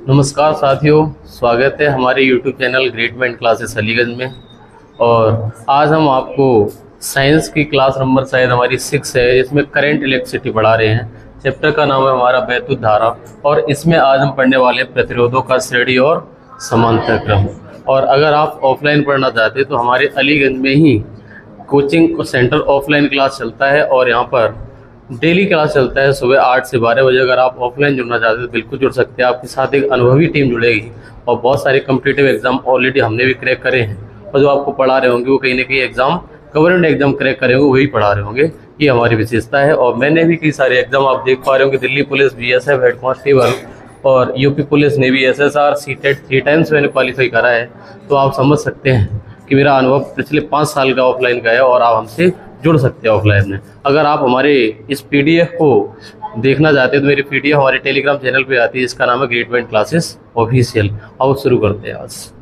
नमस्कार साथियों, स्वागत है हमारे YouTube चैनल ग्रेटमेंट क्लासेस अलीगंज में। और आज हम आपको साइंस की क्लास नंबर शायद हमारी 6 है, इसमें करंट इलेक्ट्रिसिटी पढ़ा रहे हैं। चैप्टर का नाम है हमारा वैद्युत धारा, और इसमें आज हम पढ़ने वाले हैं प्रतिरोधों का श्रेणी और समांतर क्रम। और अगर आप ऑफलाइन पढ़ना चाहते हैं तो हमारे अलीगंज में ही कोचिंग सेंटर ऑफलाइन क्लास चलता है, और यहाँ पर डेली क्लास चलता है सुबह 8 से 12 बजे। अगर आप ऑफलाइन जुड़ना चाहते हैं तो बिल्कुल जुड़ सकते हैं। आपके साथ एक अनुभवी टीम जुड़ेगी, और बहुत सारे कॉम्पिटिटिव एग्जाम ऑलरेडी हमने भी क्रैक करे हैं, और जो आपको पढ़ा रहे होंगे वो कहीं ना कहीं एग्जाम गवर्नमेंट एग्जाम क्रैक करे होंगे, वही पढ़ा रहे होंगे। ये हमारी विशेषता है। और मैंने भी कई सारे एग्जाम आप देख पा रहे होंगे, Delhi police, BSF, head constable और UP police, navy, SSR, CTET 3 times मैंने क्वालिफाई करा है। तो आप समझ सकते हैं कि मेरा अनुभव पिछले 5 साल का ऑफलाइन का है, और आप हमसे जुड़ सकते हैं ऑफलाइन में। अगर आप हमारे इस PDF को देखना चाहते हैं तो मेरी PDF हमारे टेलीग्राम चैनल पे आती है, इसका नाम है ग्रेटमेंट क्लासेस ऑफिशियल। आओ शुरू करते हैं आज।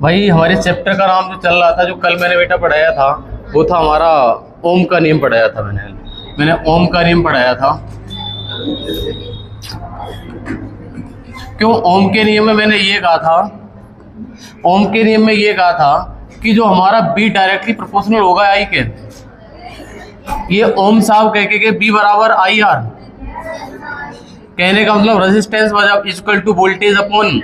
भाई हमारे चैप्टर का नाम जो चल रहा था, जो कल मैंने बेटा पढ़ाया था, वो था हमारा ओम का नियम पढ़ाया था। मैंने ओम का नियम पढ़ाया था। क्यों ओम के नियम में मैंने ये कहा था, ओम के नियम में ये कहा था कि जो हमारा B डायरेक्टली प्रोपोर्शनल होगा I के, ये ओम साहब कह के B बराबर IR, कहने का मतलब resistance equal to voltage upon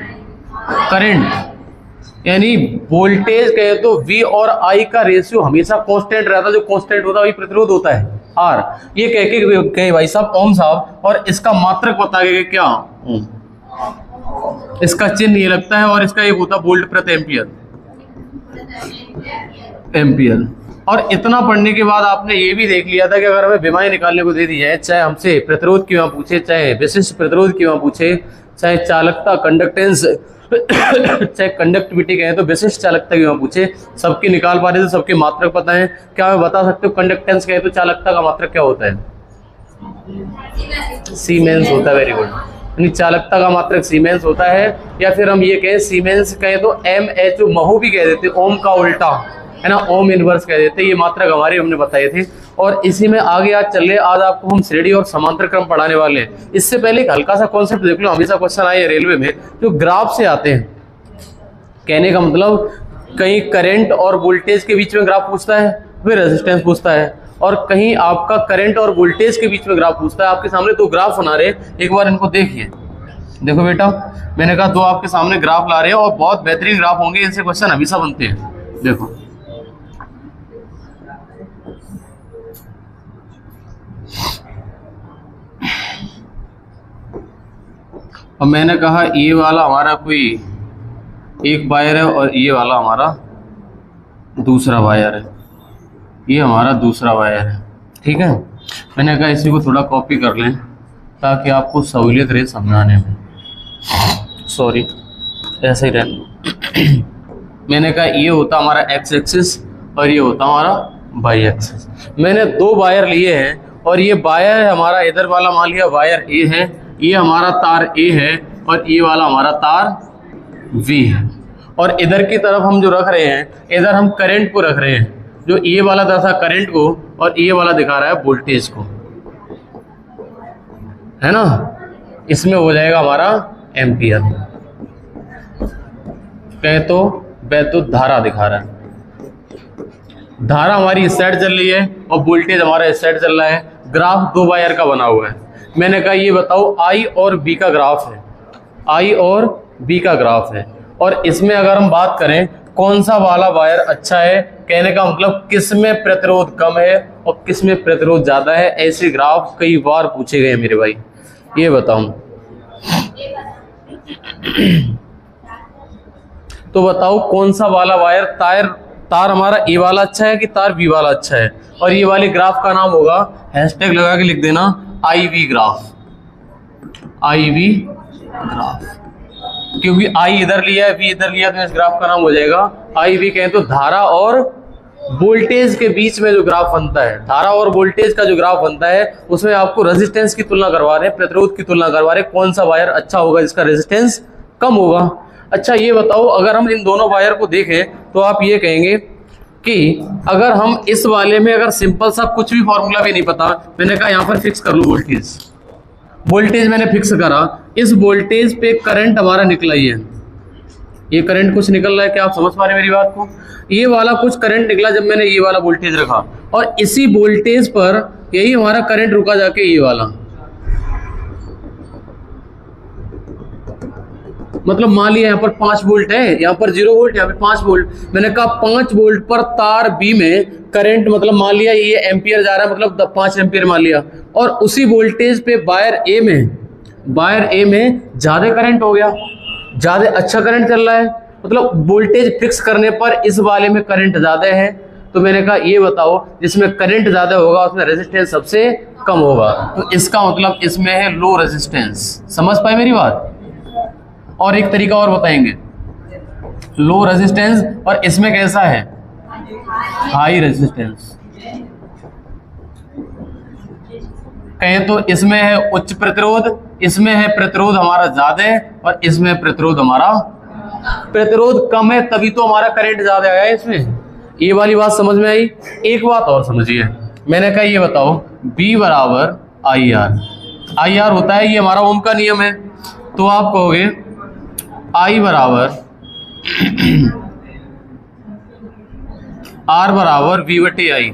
current. यानी वोल्टेज कहे तो V और I का रेशियो हमेशा कांस्टेंट रहता है, जो कांस्टेंट होता है वही प्रतिरोध होता है R। ये कह के कहे भाई साहब ओम साहब, और इसका मात्रक बता के क्या ओम, इसका चिन्ह ये लगता है, और इसका एक होता है वोल्ट प्रति एम्पियर। और इतना पढ़ने के बाद आपने ये भी देख लिया था कि अगर हमें विमाएं निकालने को दे दी जाए, चाहे हमसे प्रतिरोध क्यों पूछे, चाहे विशिष्ट प्रतिरोध क्यों पूछे, चाहे चालकता कंडक्टेंस चाहे कंडक्टिविटी कहें तो विशिष्ट चालकता क्यों पूछे, सबके निकाल पा रहे थे, सबके मात्रक पता है। क्या हमें बता सकते हो कंडक्टेंस कहे तो चालकता का मात्रक क्या होता है? सीमेंस होता है। Very good. यानी चालकता का मात्रक सीमेंस होता है, या फिर हम ये कहें सीमेंस कहें तो MH महू भी कह देते, ओम का उल्टा है ना, ओम इनवर्स कह देते। ये मात्रक हमारे हमने बताए थे, और इसी में आगे आज चल रहे। आज आपको हम श्रेणी और समांतर क्रम पढ़ाने वाले हैं। इससे पहले एक हल्का सा कॉन्सेप्ट देख लो, हमेशा क्वेश्चन आए रेलवे में जो ग्राफ से आते हैं। कहने का मतलब कहीं करंट और वोल्टेज के बीच में ग्राफ पूछता है, फिर रेजिस्टेंस पूछता है, और कहीं आपका करंट और वोल्टेज के बीच में ग्राफ पूछता है। आपके सामने 2 ग्राफ बना रहे, एक बार इनको देखिए। देखो बेटा, मैंने कहा 2 आपके सामने ग्राफ ला रहे हैं, और बहुत बेहतरीन ग्राफ होंगे, इनसे क्वेश्चन हमेशा बनते हैं। देखो अब मैंने कहा ये वाला हमारा कोई एक वायर है, और ये वाला हमारा दूसरा वायर है, ये हमारा दूसरा वायर है, ठीक है। मैंने कहा इसी को थोड़ा कॉपी कर लें ताकि आपको सहूलियत रहे समझाने में। सॉरी, ऐसे ही रहने। मैंने कहा ये होता हमारा X एक्सिस और ये होता हमारा Y एक्सिस। मैंने 2 वायर लिए हैं, और ये वायर हमारा इधर वाला मान लिया वायर A है, ये हमारा तार A है, और ये वाला हमारा तार V है। और इधर की तरफ हम जो रख रहे हैं, इधर हम करंट को रख रहे हैं, जो ये वाला दर्शा करंट को, और ये वाला दिखा रहा है वोल्टेज को, है ना। इसमें हो जाएगा हमारा एम्पियर, कहे तो वैद्युत धारा दिखा रहा है। धारा हमारी इस साइड चल रही है, और वोल्टेज हमारा इस साइड चल रहा है। ग्राफ 2 वायर का बना हुआ है। मैंने कहा ये बताओ I और B का ग्राफ है, I और B का ग्राफ है। और इसमें अगर हम बात करें कौन सा वाला वायर अच्छा है, कहने का मतलब किस में प्रतिरोध कम है और किस में प्रतिरोध ज्यादा है, ऐसे ग्राफ कई बार पूछे गए मेरे भाई। ये बताऊं तो बताओ कौन सा वाला वायर तार हमारा A वाला अच्छा है कि तार B वाला अच्छा है। और ये वाले ग्राफ का नाम होगा, हैशटैग लगा के लिख देना, IV ग्राफ। IV ग्राफ, क्योंकि I इधर लिया है, V इधर लिया, तो इस ग्राफ का नाम हो जाएगा IV। कहें तो धारा और वोल्टेज के बीच में जो ग्राफ बनता है, धारा और वोल्टेज का जो ग्राफ बनता है, उसमें आपको रेजिस्टेंस की तुलना करवा रहे हैं, प्रतिरोध की तुलना करवा रहे हैं, कौन सा वायर अच्छा होगा जिसका रेजिस्टेंस कम होगा। अच्छा ये बताओ, अगर हम इन दोनों वायर को देखें तो आप ये कहेंगे कि अगर हम इस वाले में अगर सिंपल सा कुछ भी फॉर्मूला भी नहीं पता, मैंने कहा यहाँ पर फिक्स कर लो वोल्टेज। वोल्टेज मैंने फिक्स करा, इस वोल्टेज पे करंट हमारा निकला ही है, ये करंट कुछ निकल रहा है, क्या आप समझ पा रहे हैं मेरी बात को? ये वाला कुछ करंट निकला जब मैंने ये वाला वोल्टेज रखा, और इसी वोल्टेज पर यही हमारा करंट रुका जाके ये वाला, मतलब मान लिया यहाँ पर 5 वोल्ट है, यहाँ पर 0 वोल्ट, यहाँ पे 5 वोल्ट। मैंने कहा 5 वोल्ट पर तार बी में करंट, मतलब मान लिया ये एम्पियर जा रहा है, मतलब 5 एम्पियर मान लिया, और उसी वोल्टेज पे वायर ए में ज्यादा करंट हो गया, ज्यादा अच्छा करंट चल रहा है, मतलब वोल्टेज फिक्स करने पर इस वाले में करंट ज्यादा है। तो मैंने कहा ये बताओ जिसमें करंट ज्यादा होगा उसमें रेजिस्टेंस सबसे कम होगा, तो इसका मतलब इसमें है लो रेजिस्टेंस। समझ पाए मेरी बात? और एक तरीका और बताएंगे, लो रेजिस्टेंस, और इसमें कैसा है हाई रेजिस्टेंस। कहें तो इसमें है उच्च प्रतिरोध, इसमें है प्रतिरोध हमारा ज्यादा है, और इसमें प्रतिरोध हमारा प्रतिरोध कम है, तभी तो हमारा करंट ज्यादा आया है इसमें। ये वाली बात समझ में आई? एक बात और समझिए, मैंने कहा ये बताओ B बराबर आई आर होता है, ये हमारा ओम का नियम है, तो आप कहोगे I बराबर R बराबर V बटे आई,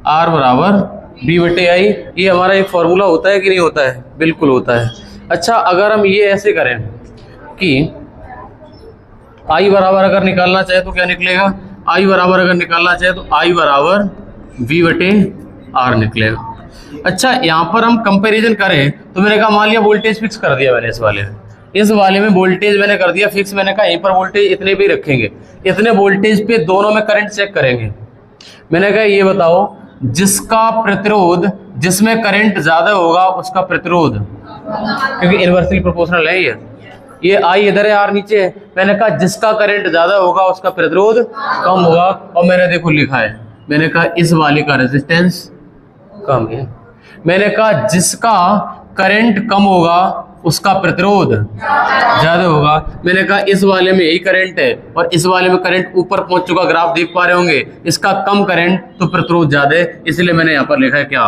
R बराबर B बटे आई, ये हमारा एक फॉर्मूला होता है कि नहीं होता है? बिल्कुल होता है। अच्छा, अगर हम ये ऐसे करें कि I बराबर अगर निकालना चाहे तो क्या निकलेगा? I बराबर अगर निकालना चाहे तो I बराबर V बटे R निकलेगा। अच्छा, यहाँ पर हम कंपैरिजन करें तो मैंने कहा मान लिया वोल्टेज फिक्स कर दिया मैंने, इस वाले में वोल्टेज मैंने कर दिया फिक्स। मैंने कहा यहीं पर वोल्टेज इतने भी रखेंगे, इतने वोल्टेज पे दोनों में करंट चेक करेंगे। मैंने कहा ये बताओ जिसका प्रतिरोध, जिसमें करंट ज्यादा होगा उसका प्रतिरोध, क्योंकि इनवर्सली प्रोपोर्शनल है ये I इधर है R नीचे है, मैंने कहा जिसका करंट ज्यादा होगा उसका प्रतिरोध कम होगा, और मैंने देखो लिखा है, मैंने कहा इस वाले का रेजिस्टेंस कम है, मैंने कहा जिसका करंट कम होगा उसका प्रतिरोध ज्यादा होगा, मैंने कहा इस वाले में यही करंट है और इस वाले में करंट ऊपर पहुंच चुका, ग्राफ देख पा रहे होंगे, इसका कम करंट तो प्रतिरोध ज्यादा है, इसलिए मैंने यहाँ पर लिखा है क्या?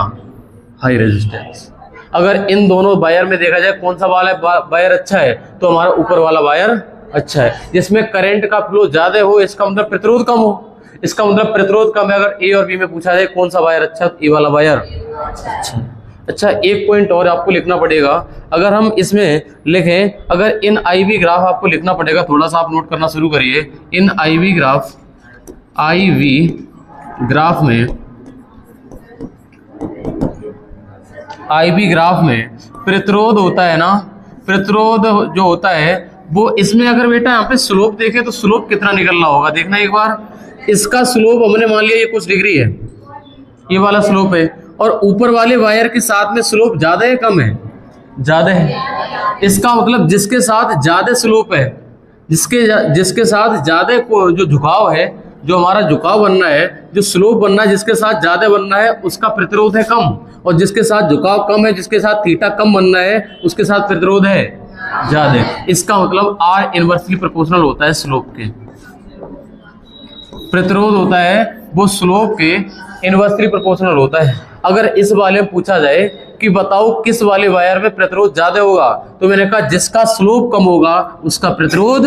High resistance. अगर इन दोनों वायर में देखा जाए कौन सा वाला वायर अच्छा है, तो हमारा ऊपर वाला वायर अच्छा है, जिसमें करंट का फ्लो ज्यादा हो, इसका मतलब प्रतिरोध कम हो, इसका मतलब प्रतिरोध कम है। अगर ए और बी में पूछा जाए कौन सा वायर अच्छा, तो ए वाला वायर अच्छा। एक पॉइंट और आपको लिखना पड़ेगा, अगर हम इसमें लिखें, अगर इन IV ग्राफ आपको लिखना पड़ेगा, थोड़ा सा आप नोट करना शुरू करिए। इन IV ग्राफ में प्रतिरोध होता है ना, प्रतिरोध जो होता है वो इसमें, अगर बेटा यहाँ पे स्लोप देखें तो स्लोप कितना निकलना होगा, देखना एक बार। इसका स्लोप हमने मान लिया ये कुछ डिग्री है, ये वाला स्लोप है, और ऊपर वाले वायर के साथ में स्लोप ज्यादा है कम है? ज्यादा है। इसका मतलब जिसके साथ ज्यादा स्लोप है, जिसके साथ ज्यादा जो झुकाव है, जो हमारा झुकाव बनना है, जो स्लोप बनना है, जिसके साथ ज्यादा बनना है उसका प्रतिरोध है कम, और जिसके साथ झुकाव कम है, जिसके साथ थीटा कम बनना है उसके साथ प्रतिरोध है ज्यादा। इसका मतलब R इनवर्सली प्रोपोर्शनल होता है स्लोप के, प्रतिरोध होता है वो स्लोप के इनवर्सली प्रोपोर्शनल होता है। अगर इस वाले में पूछा जाए कि बताओ किस वाले वायर में प्रतिरोध ज्यादा होगा, तो मैंने कहा जिसका स्लोप कम होगा उसका प्रतिरोध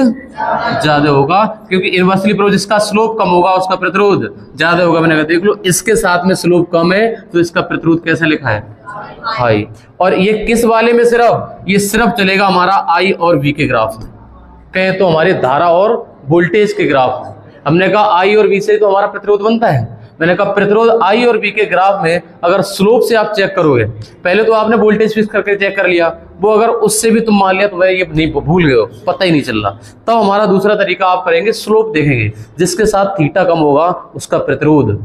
ज्यादा होगा, क्योंकि इनवर्सली प्रोपोर्शनल, जिसका स्लोप कम होगा उसका प्रतिरोध ज्यादा होगा। मैंने कहा देख लो इसके साथ में स्लोप कम है तो इसका प्रतिरोध कैसे लिखा है? हाई। और ये किस वाले में? सिर्फ ये सिर्फ चलेगा हमारा I और V के ग्राफ में, कहें तो हमारे धारा और वोल्टेज के ग्राफ में। हमने कहा I और V से तो हमारा प्रतिरोध बनता है, मैंने कहा प्रतिरोध I और V के ग्राफ में अगर स्लोप से आप चेक करोगे, पहले तो आपने वोल्टेज फिक्स करके चेक कर लिया, वो अगर उससे भी तुम मान लिया तो भाई ये नहीं, भूल गए हो, पता ही नहीं चल रहा, तब हमारा दूसरा तरीका आप करेंगे, स्लोप देखेंगे, जिसके साथ थीटा कम होगा उसका प्रतिरोध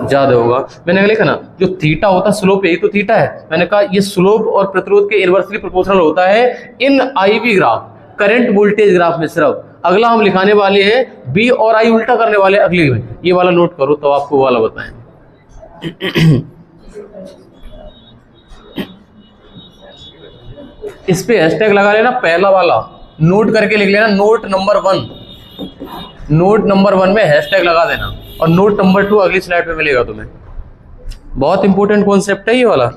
ज्यादा होगा। मैंने लिखा ना जो थीटा होता है स्लोप, यही तो थीटा है। मैंने कहा ये स्लोप और प्रतिरोध के इनवर्सली प्रोपोर्शनल होता है इन IV graph, current voltage graph में सिर्फ। अगला हम लिखाने वाले हैं B और I उल्टा करने वाले अगले में, ये वाला नोट करो तो आपको वाला बताएं। इस पे हैशटैग लगा लेना, पहला वाला नोट करके लिख लेना, नोट नंबर 1। नोट नंबर 1 में हैशटैग लगा देना और नोट नंबर 2 अगली स्लाइड पे मिलेगा तुम्हें। बहुत इंपॉर्टेंट कॉन्सेप्ट है ये वाला।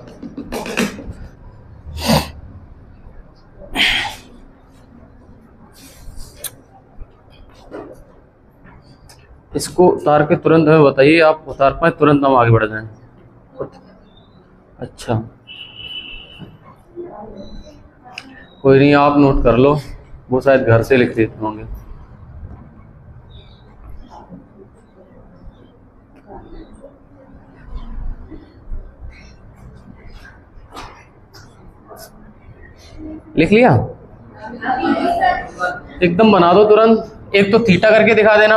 इसको उतार के तुरंत हमें बताइए, आप उतार पाए तुरंत हम आगे बढ़ जाएं। अच्छा कोई नहीं, आप नोट कर लो, वो शायद घर से लिख देते होंगे। लिख लिया? एकदम बना दो तुरंत। एक तो थीटा करके दिखा देना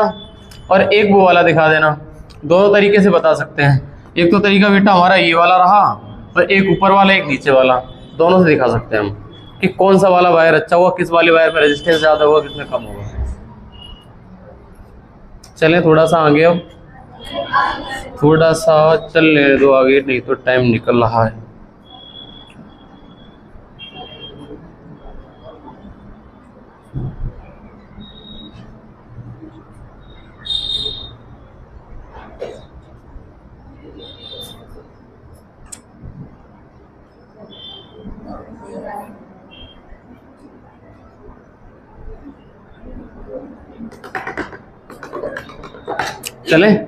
और एक वो वाला दिखा देना। दोनों तरीके से बता सकते हैं। एक तो तरीका बेटा हमारा ये वाला रहा और एक ऊपर वाला एक नीचे वाला, दोनों से दिखा सकते हैं हम कि कौन सा वाला वायर अच्छा हुआ, किस वाले वायर में रेजिस्टेंस ज़्यादा हुआ, किसमें कम होगा। चलें थोड़ा सा आगे, अब थोड़ा सा चलने दो आगे, नहीं तो टाइम निकल रहा है। चलें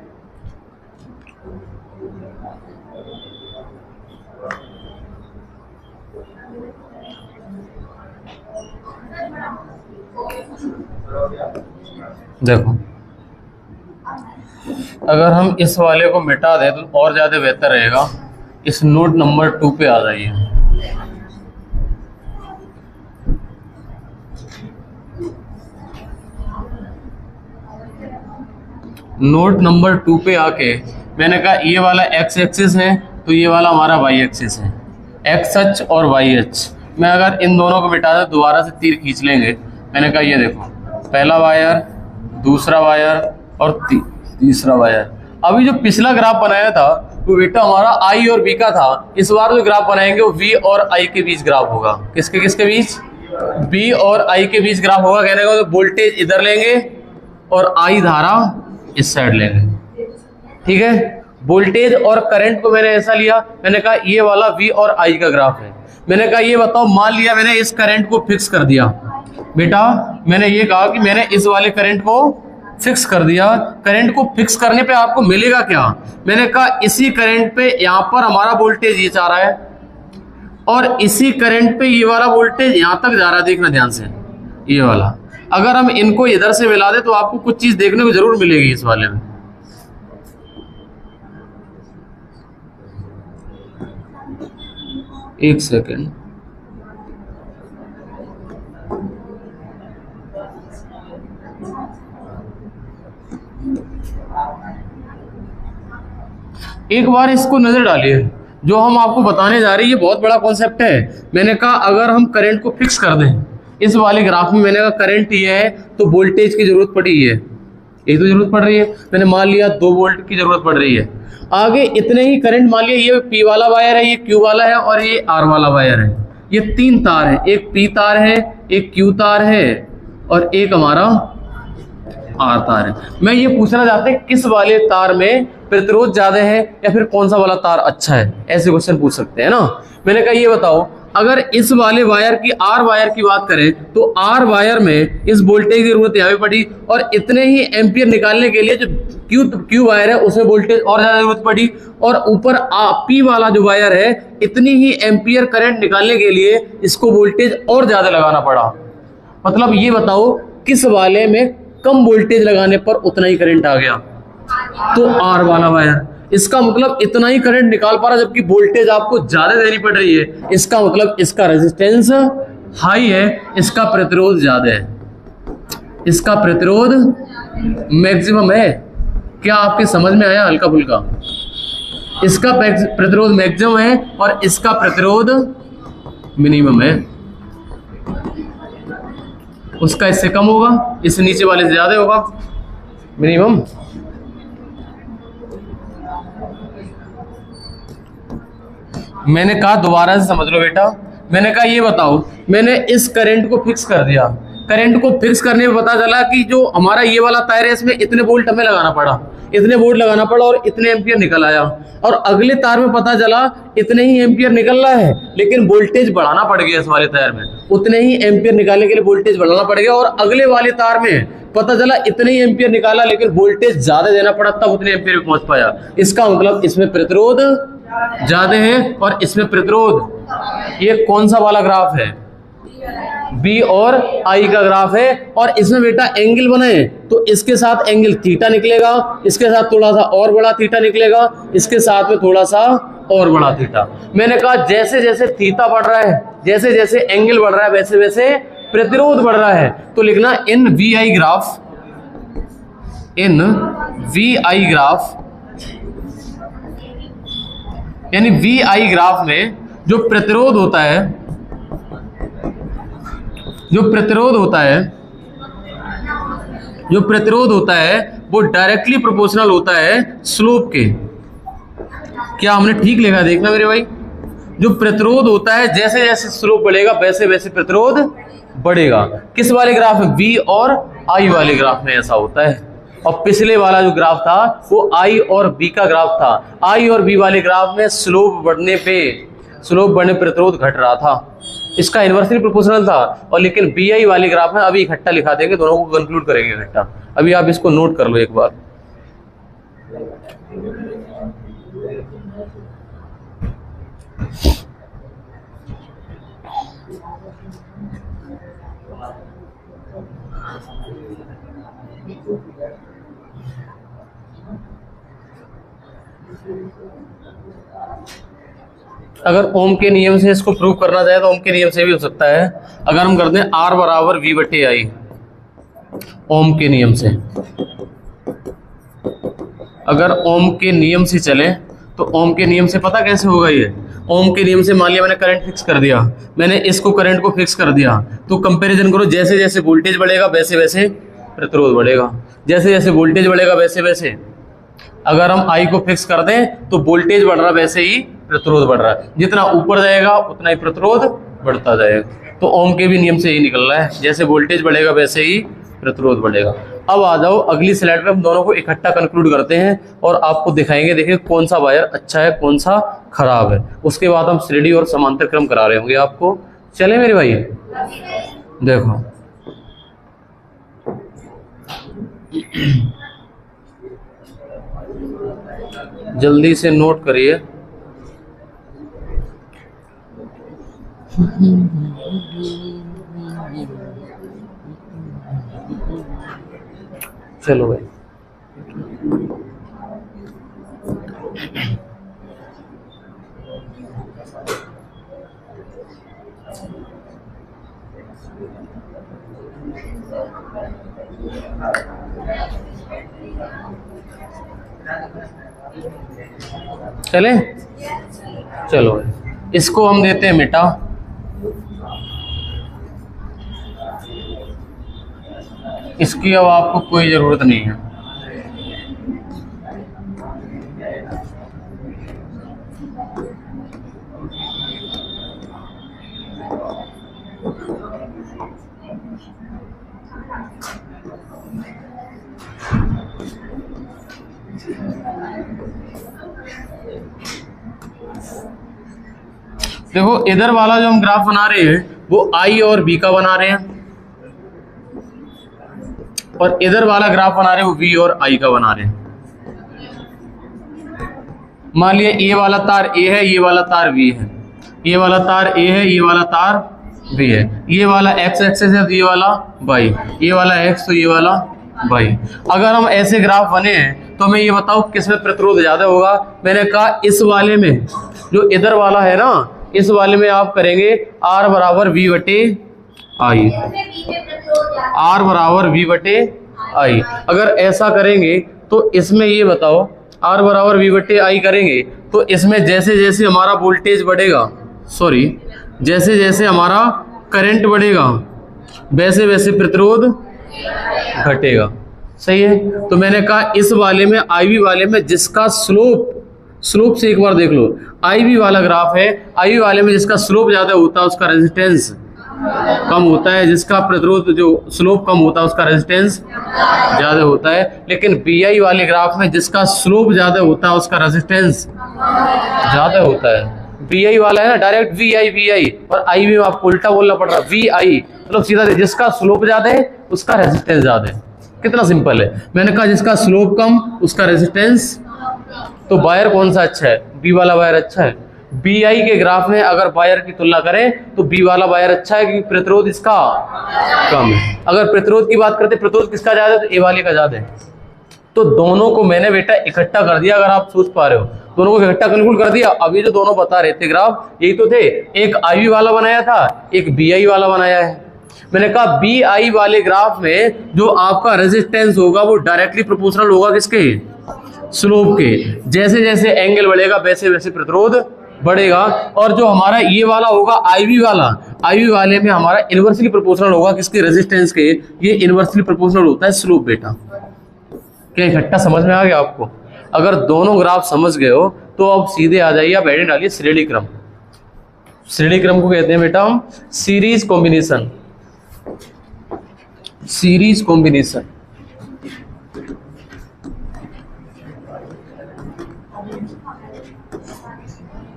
देखो, अगर हम इस वाले को मिटा दें तो और ज़्यादा बेहतर रहेगा। इस नोट नंबर 2 पे आ जाइए। नोट नंबर 2 पे आके मैंने कहा ये वाला एक्स एक्सिस है तो ये वाला हमारा वाई एक्सिस है, एक्स अक्ष और वाई अक्ष। मैं अगर इन दोनों को मिटा दें दोबारा से तीर खींच लेंगे। मैंने कहा ये देखो, पहला वायर, दूसरा वायर और तीसरा वायर। अभी जो पिछला ग्राफ बनाया था वो बेटा हमारा आई और बी का था। इस बार जो ग्राफ बनाएंगे वो वी और आई के बीच ग्राफ होगा। किसके किसके बीच? बी और आई के बीच ग्राफ होगा। कहने का तो वोल्टेज इधर लेंगे और आई धारा इस साइड लेंगे। ठीक है, वोल्टेज और करंट को मैंने ऐसा लिया, मैंने कहा ये वाला वी और आई का ग्राफ है। मैंने कहा ये बताओ, मान लिया मैंने इस करंट को फिक्स कर दिया बेटा, मैंने ये कहा कि मैंने इस वाले करंट को फिक्स कर दिया। करंट को फिक्स करने पे आपको मिलेगा क्या? मैंने कहा इसी करंट पे यहां पर हमारा वोल्टेज ये जा रहा है और इसी करंट पे ये वाला वोल्टेज यहां तक जा रहा है। देखना ध्यान से, ये वाला अगर हम इनको इधर से मिला दे तो आपको कुछ चीज देखने को जरूर मिलेगी इस वाले में। एक सेकेंड, एक बार इसको नजर डालिए। जो हम आपको बताने जा रहे हैं ये बहुत बड़ा कॉन्सेप्ट है। मैंने कहा अगर हम करंट को फिक्स कर दें इस वाले ग्राफ में, मैंने कहा करंट ये है तो वोल्टेज की जरूरत पड़ी है, ये तो जरूरत पड़ रही है। मैंने मान लिया 2 वोल्ट की जरूरत पड़ रही है। आगे इतने ही करंट, मान लिया ये पी वाला वायर है, ये क्यू वाला है और ये आर वाला वायर है। ये 3 तार है, एक पी तार है, एक क्यू तार है और एक हमारा आर तार है। मैं ये पूछना चाहता हूं किस वाले तार में प्रतिरोध ज्यादा है या फिर कौन सा वाला तार अच्छा है, ऐसे क्वेश्चन पूछ सकते हैं ना। मैंने कहा ये बताओ, अगर इस वाले वायर की, आर वायर की बात करें तो आर वायर में इस वोल्टेज की जरूरत यहाँ पे पड़ी और इतने ही एम्पियर निकालने के लिए जो क्यू वायर है उसमें वोल्टेज और ज्यादा जरूरत पड़ी और ऊपर पी वाला जो वायर है इतनी ही एम्पियर करंट निकालने के लिए इसको वोल्टेज और ज्यादा लगाना पड़ा। मतलब ये बताओ किस वाले में कम वोल्टेज लगाने पर उतना ही करंट आ गया? तो आर वाला वायर। इसका मतलब इतना ही करंट निकाल पा रहा जबकि वोल्टेज आपको ज्यादा देनी पड़ रही है। इसका मतलब इसका रेजिस्टेंस हाई है, इसका प्रतिरोध ज्यादा है, इसका प्रतिरोध मैक्सिमम है। क्या आपके समझ में आया हल्का फुल्का? इसका प्रतिरोध मैक्सिमम है और इसका प्रतिरोध मिनिमम है। उसका इससे कम होगा, इससे नीचे वाले से ज्यादा होगा मिनिमम। मैंने कहा दोबारा से समझ लो बेटा। मैंने कहा ये बताओ, मैंने इस करंट को फिक्स कर दिया, करंट को फिक्स करने में पता चला कि जो हमारा ये वाला तार है इसमें इतने वोल्ट हमें लगाना पड़ा, इतने वोल्ट लगाना पड़ा और इतने एम्पियर निकल आया। और अगले तार में पता चला इतने ही एम्पियर निकल रहा है, लेकिन वोल्टेज बढ़ाना पड़ गया इस वाले तार में, उतने ही एम्पियर निकालने के लिए वोल्टेज बढ़ाना पड़ गया। और अगले वाले तार में पता चला इतने ही एम्पियर निकाला, लेकिन वोल्टेज ज्यादा देना पड़ा, तब उतने एम्पियर में पहुंच पाया। इसका मतलब इसमें प्रतिरोध ज्यादा है और इसमें प्रतिरोध। ये कौन सा वाला ग्राफ है? बी और आई का ग्राफ है। और इसमें बेटा एंगल बने तो इसके साथ एंगल थीटा निकलेगा, इसके साथ थोड़ा सा और बड़ा थीटा निकलेगा, इसके साथ में थोड़ा सा और बड़ा थीटा। मैंने कहा जैसे जैसे थीटा बढ़ रहा है, जैसे जैसे एंगल बढ़ रहा है, वैसे वैसे प्रतिरोध बढ़ रहा है। तो लिखना in V I graph, in V I graph, यानी वी आई ग्राफ में जो प्रतिरोध होता है, जो प्रतिरोध होता है वो डायरेक्टली प्रोपोर्शनल होता है स्लोप के। क्या हमने ठीक लिखा? देखना मेरे भाई, जो प्रतिरोध होता है जैसे जैसे स्लोप बढ़ेगा वैसे वैसे प्रतिरोध बढ़ेगा। किस वाले ग्राफ में? वी और आई वाले ग्राफ में ऐसा होता है। और पिछले वाला जो ग्राफ था वो आई और बी का ग्राफ था। आई और बी वाले ग्राफ में स्लोप बढ़ने प्रतिरोध घट रहा था, इसका इन्वर्सली प्रोपोर्शनल था। और लेकिन बी आई वाले ग्राफ में अभी इकट्ठा लिखा देंगे, दोनों को कंक्लूड करेंगे इकट्ठा। अभी आप इसको नोट कर लो एक बार। अगर ओम के नियम से इसको प्रूव करना चाहे तो ओम के नियम से भी हो सकता है। अगर हम करते हैं आर बराबर वी बटे आई, ओम के नियम से, अगर ओम के नियम से चले तो ओम के नियम से पता कैसे होगा ये? ओम के नियम से मान लिया मैंने करंट फिक्स कर दिया, मैंने इसको करंट को फिक्स कर दिया, तो कंपैरिजन करो, जैसे जैसे वोल्टेज बढ़ेगा वैसे वैसे प्रतिरोध बढ़ेगा, जैसे जैसे वोल्टेज बढ़ेगा वैसे वैसे। अगर हम आई को फिक्स कर दें तो वोल्टेज बढ़ रहा वैसे ही प्रतिरोध बढ़ रहा है, जितना ऊपर जाएगा उतना ही प्रतिरोध बढ़ता जाएगा। तो ओम के भी नियम से ही निकल रहा है, जैसे वोल्टेज बढ़ेगा वैसे ही प्रतिरोध बढ़ेगा। अब आ जाओ अगली स्लाइड पे, हम दोनों को इकट्ठा कंक्लूड करते हैं और आपको दिखाएंगे, देखिए कौन सा वायर अच्छा है कौन सा खराब है। उसके बाद हम श्रेणी और समांतर क्रम करा रहे होंगे आपको। चले मेरे भाई, देखो जल्दी से नोट करिए। चलो भाई, चले, चलो इसको हम देते हैं मिटा। इसकी अब आपको कोई जरूरत नहीं है। देखो इधर वाला जो हम ग्राफ बना रहे हैं वो आई और बी का बना रहे हैं, और इधर वाला ग्राफ बना रहे हैं वो वी और आई का बना रहे हैं। मान लिया ये वाला तार ए है, ये वाला तार बी है, ये वाला तार ए है, ये वाला तार बी है, ये वाला एक्स एक्सेस है तो ये वाला वाई, ये वाला एक्स तो ये वाला वाई। अगर हम ऐसे ग्राफ बने हैं तो हमें ये बताओ किसमें प्रतिरोध ज्यादा होगा? मैंने कहा इस वाले में, जो इधर वाला है ना, इस वाले में आप करेंगे आर बराबर वी बटे आई, आर बराबर वी बटे आई। अगर ऐसा करेंगे तो इसमें ये बताओ आर बराबर वी बटे आई करेंगे तो इसमें जैसे जैसे हमारा वोल्टेज बढ़ेगा, सॉरी जैसे जैसे हमारा करंट बढ़ेगा वैसे वैसे प्रतिरोध घटेगा। सही है। तो मैंने कहा इस वाले में, आईवी वाले में जिसका स्लोप से एक बार देख लो, आईवी वाला ग्राफ है, आईवी वाले में जिसका स्लोप ज्यादा होता है उसका रेजिस्टेंस कम होता है, जिसका प्रतिरोध जो स्लोप कम होता है उसका रेजिस्टेंस ज्यादा होता है। लेकिन BI वाले ग्राफ में जिसका स्लोप ज्यादा होता है उसका रेजिस्टेंस ज्यादा होता है। BI वाला है ना डायरेक्ट VI और I में आपको उल्टा बोलना पड़ रहा है, VI मतलब सीधा जिसका स्लोप ज्यादा है उसका रेजिस्टेंस ज्यादा है। कितना सिंपल है। मैंने कहा जिसका स्लोप कम उसका रेजिस्टेंस, तो वायर कौन सा अच्छा है? B वाला वायर अच्छा है। BI के ग्राफ में अगर वायर की तुलना करें तो B वाला वायर अच्छा है क्योंकि प्रतिरोध इसका कम है। अगर प्रतिरोध की बात करते प्रतिरोध किसका ज्यादा है तो A वाले का ज्यादा है। तो दोनों को मैंने बेटा इकट्ठा कर दिया, अगर आप सोच पा रहे हो, दोनों को इकट्ठा कैलकुलेट कर दिया। अभी जो दोनों बता रहे थे ग्राफ यही तो थे, एक IV वाला बनाया था, एक BI वाला बनाया है। मैंने कहा BI वाले ग्राफ में जो आपका रेजिस्टेंस होगा वो डायरेक्टली प्रोपोर्शनल होगा किसके? स्लोप के। जैसे जैसे एंगल बढ़ेगा वैसे वैसे प्रतिरोध बढ़ेगा। और जो हमारा ये वाला होगा IV वाले में हमारा इनवर्सली प्रोपोर्शनल होगा किसके? रेजिस्टेंस के। ये इनवर्सली प्रोपोर्शनल होता है स्लोप बेटा। क्या इकट्ठा समझ में आ गया आपको? अगर दोनों ग्राफ समझ गए हो तो अब सीधे आ जाइए, आप हेडिंग डालिए श्रेणी क्रम। श्रेणी क्रम को कहते हैं बेटा हम सीरीज कॉम्बिनेशन। सीरीज कॉम्बिनेशन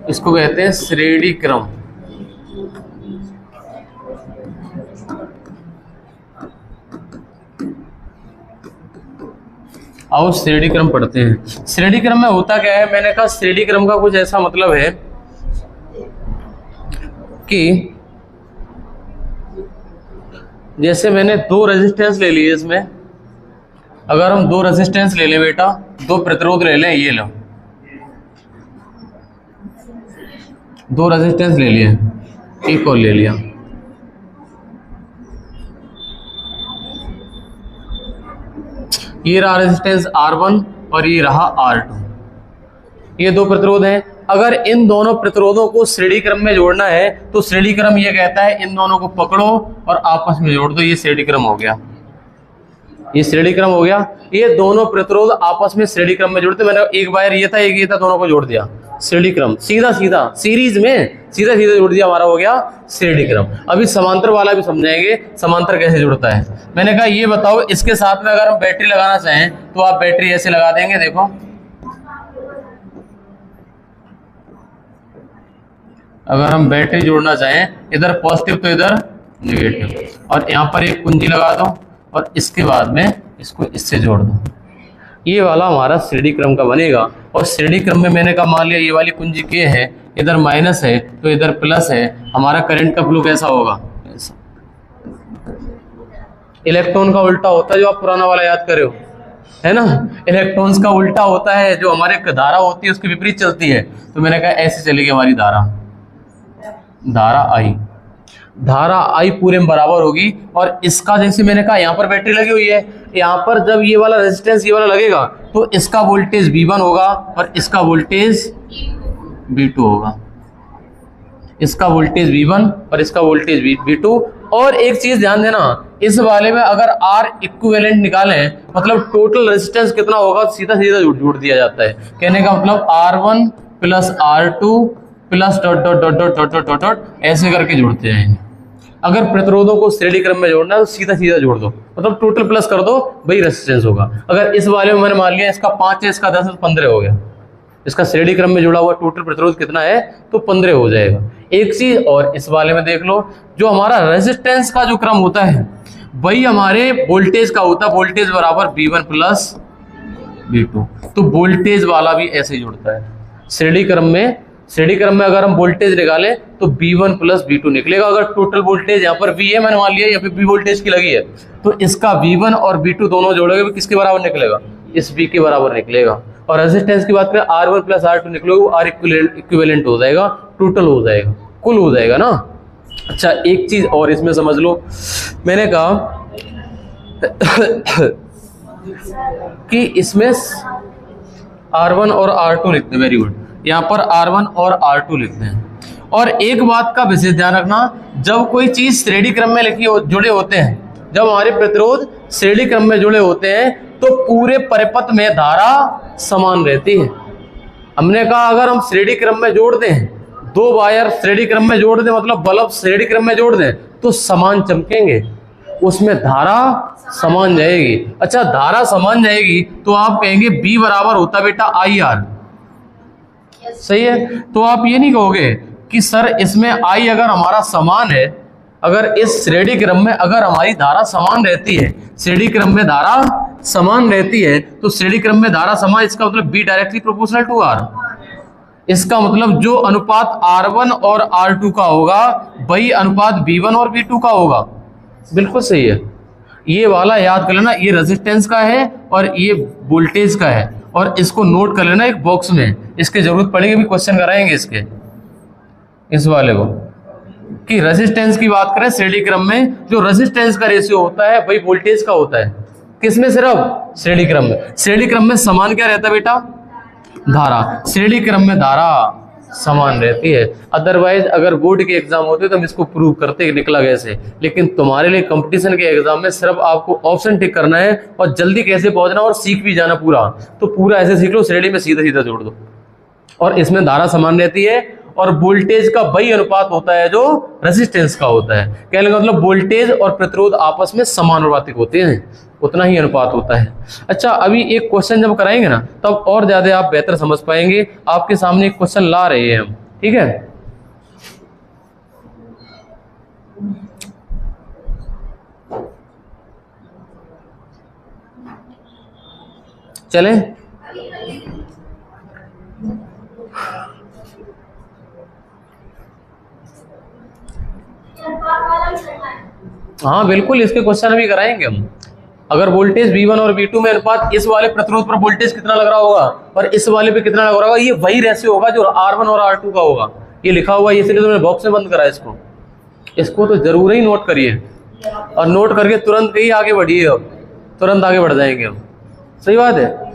इसको कहते हैं श्रेणी क्रम। आओ श्रेणी क्रम पढ़ते हैं। श्रेणी क्रम में होता क्या है? मैंने कहा श्रेणी क्रम का कुछ ऐसा मतलब है कि जैसे मैंने दो रेजिस्टेंस ले लिए, इसमें अगर हम दो रेजिस्टेंस ले लें बेटा, दो प्रतिरोध ले लें, ये लो दो रेजिस्टेंस ले लिए, एक और ले लिया, ये रहा रेजिस्टेंस R1 और ये रहा R2। ये दो प्रतिरोध हैं। अगर इन दोनों प्रतिरोधों को श्रेणी क्रम में जोड़ना है तो श्रेणी क्रम ये कहता है इन दोनों को पकड़ो और आपस में जोड़ दो। ये श्रेणी क्रम हो गया, ये श्रेणी क्रम हो गया। ये दोनों प्रतिरोध आपस में श्रेणी क्रम में जोड़ते, मैंने एक वायर ये था एक ये था, दोनों को जोड़ दिया, श्रेणी क्रम। सीधा सीधा सीरीज में सीधा सीधा जोड़ दिया, हमारा हो गया श्रेणी क्रम। अभी समांतर वाला भी समझाएंगे समांतर कैसे जुड़ता है। मैंने कहा ये बताओ, इसके साथ में अगर हम बैटरी लगाना चाहें तो आप बैटरी ऐसे लगा देंगे, देखो अगर हम बैटरी जोड़ना चाहें इधर पॉजिटिव तो इधर नेगेटिव, और यहाँ पर एक कुंजी लगा दो और इसके बाद में इसको इससे जोड़ दो। ये वाला हमारा श्रेणी क्रम का बनेगा। और श्रेणी क्रम में मैंने कहा मान लिया ये वाली कुंजी K है, इधर माइनस है तो इधर प्लस है, हमारा करंट का फ्लो कैसा होगा? ऐसा। इलेक्ट्रॉन का उल्टा होता है, जो आप पुराना वाला याद करे हो, है ना? इलेक्ट्रॉन्स का उल्टा होता है, जो हमारे धारा होती है उसके विपरीत चलती है। तो मैंने कहा ऐसे चलेगी हमारी धारा I, धारा I पूरे में बराबर होगी। और इसका जैसे मैंने कहा यहाँ पर बैटरी लगी हुई है, यहाँ पर जब ये वाला रेजिस्टेंस ये वाला लगेगा तो इसका वोल्टेज V1 होगा और इसका वोल्टेज V2 होगा। इसका वोल्टेज V1 और इसका वोल्टेज V2। और एक चीज ध्यान देना, इस वाले में अगर R इक्विवेलेंट निकालें मतलब टोटल रेजिस्टेंस कितना होगा, सीधा सीधा जोड़ दिया जाता है। कहने का मतलब R1 plus R2 plus dot dot dot dot dot dot dot dot ऐसे करके जोड़ते जाएंगे। अगर प्रतिरोधों को श्रेणी क्रम में जोड़ना है तो सीधा सीधा जोड़ दो, मतलब टोटल प्लस कर दो, वही रेजिस्टेंस होगा। अगर इस वाले में मैंने मान लिया इसका 5 है, इसका 10 है, 15 हो गया। इसका श्रेणी क्रम में जुड़ा हुआ टोटल प्रतिरोध कितना है तो 15 हो जाएगा। एक चीज और इस वाले में देख लो, जो हमारा रेजिस्टेंस का जो क्रम होता है वही हमारे वोल्टेज का होता है, वोल्टेज बराबर V1 प्लस V2। तो वोल्टेज वाला भी ऐसे ही जुड़ता है श्रेणी क्रम में। श्रेणी क्रम में अगर हम वोल्टेज निकालें तो V1 प्लस V2 निकलेगा। अगर टोटल वोल्टेज यहाँ पर V है, मैंने मान लिया यहाँ पे V वोल्टेज की लगी है, तो इसका V1 और V2 दोनों जोड़ोगे किसके बराबर निकलेगा? इस V के बराबर निकलेगा। और रेजिस्टेंस की बात करें R1 प्लस R2 निकलोगे, वो R इक्विवेलेंट हो जाएगा, टोटल हो जाएगा, कुल हो जाएगा ना। अच्छा एक चीज और इसमें समझ लो, मैंने कहा कि इसमें R1 और R2 लिखते हैं, वेरी गुड, यहाँ पर R1 और R2 लिखते हैं। और एक बात का विशेष ध्यान रखना, जब कोई चीज श्रेणी क्रम में जुड़े होते हैं, जब हमारे प्रतिरोध श्रेणी क्रम में जुड़े होते हैं तो पूरे परिपथ में धारा समान रहती है। हमने कहा अगर हम श्रेणी क्रम में जोड़ दें, दो वायर श्रेणी क्रम में जोड़ दें, मतलब बल्ब श्रेणी क्रम में जोड़ दें, तो समान चमकेंगे, उसमें धारा समान जाएगी। अच्छा, धारा समान जाएगी तो आप कहेंगे B बराबर होता बेटा IR, सही है। तो आप ये नहीं कहोगे कि सर इसमें I अगर हमारा समान है, अगर इस श्रेणी क्रम में अगर हमारी धारा समान रहती है, श्रेणी क्रम में धारा समान रहती है, तो श्रेणी क्रम में धारा समान, इसका मतलब B directly proportional to R। इसका मतलब जो अनुपात R1 और R2 का होगा वही अनुपात B1 और B2 का होगा। बिल्कुल सही है। ये वाला याद कर लेना, ये रेजिस्टेंस का है और ये वोल्टेज का है, और इसको नोट कर लेना एक बॉक्स में, इसकी जरूरत पड़ेगी, भी क्वेश्चन कराएंगे इसके, इस वाले को, कि रेजिस्टेंस की बात करें श्रेणी क्रम में जो रेजिस्टेंस का रेशियो होता है वही वोल्टेज का होता है। किसमें? सिर्फ श्रेणी क्रम में। श्रेणी क्रम में समान क्या रहता है बेटा? धारा। श्रेणी क्रम में धारा समान रहती है। अदरवाइज अगर बोर्ड के एग्जाम होते तो हम इसको प्रूव करते निकला कैसे, लेकिन तुम्हारे लिए कंपटीशन के एग्जाम में सिर्फ आपको ऑप्शन टिक करना है और जल्दी कैसे पहुंचना और सीख भी जाना पूरा, तो पूरा ऐसे सीख लो, श्रेणी में सीधा सीधा जोड़ दो। और इसमें धारा समान रहती है और वोल्टेज का वही अनुपात होता है जो रेजिस्टेंस का होता है। कहने का मतलब वोल्टेज और प्रतिरोध आपस में समानुपातिक होते हैं, उतना ही अनुपात होता है। अच्छा, अभी एक क्वेश्चन जब कराएंगे ना तब और ज्यादा आप बेहतर समझ पाएंगे। आपके सामने एक क्वेश्चन ला रहे हैं हम, ठीक है? चलें? हाँ बिल्कुल, इसके क्वेश्चन अभी कराएंगे हम। अगर वोल्टेज V1 और V2 में अनुपात, इस वाले प्रतिरोध पर वोल्टेज कितना लग रहा होगा और इस वाले पे कितना लग रहा होगा, ये वही रेशियो होगा जो R1 और R2 का होगा। ये लिखा हुआ है, इसलिए तो मैंने बॉक्स में बंद करा इसको। इसको तो जरूर ही नोट करिए और नोट करके तुरंत ही आगे बढ़िए, अब तुरंत आगे बढ़ जाएंगे हम। सही बात है।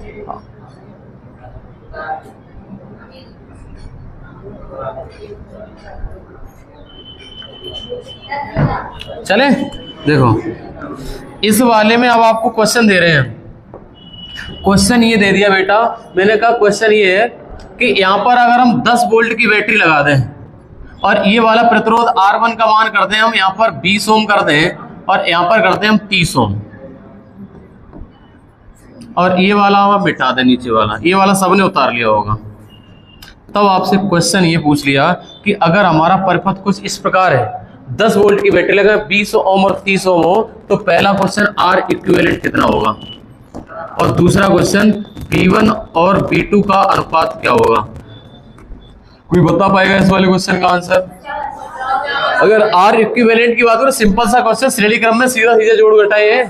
चले देखो, इस वाले में अब आपको क्वेश्चन दे रहे हैं। क्वेश्चन ये दे दिया बेटा, मैंने कहा क्वेश्चन ये है कि यहां पर अगर हम 10 वोल्ट की बैटरी लगा दें और ये वाला प्रतिरोध R1 का मान कर दें हम यहां पर 20 ओम कर दें और यहां पर करते हैं हम 30 ओम, और ये वाला हम मिटा दें, नीचे वाला ये वाला सबने उतार लिया होगा। तब आपसे क्वेश्चन ये पूछ लिया कि अगर हमारा परिपथ कुछ इस प्रकार है, 10 वोल्ट की बैटरी लगा, 20 ओम और 30 ओम हो, तो पहला क्वेश्चन R इक्विवेलेंट कितना होगा, और दूसरा क्वेश्चन V1 और V2 का अनुपात क्या होगा। कोई बता पाएगा इस वाले क्वेश्चन का आंसर? अगर R इक्विवेलेंट की बात करो, सिंपल सा क्वेश्चन, श्रेणी क्रम में सीधा सीधा जोड़ घटाए है।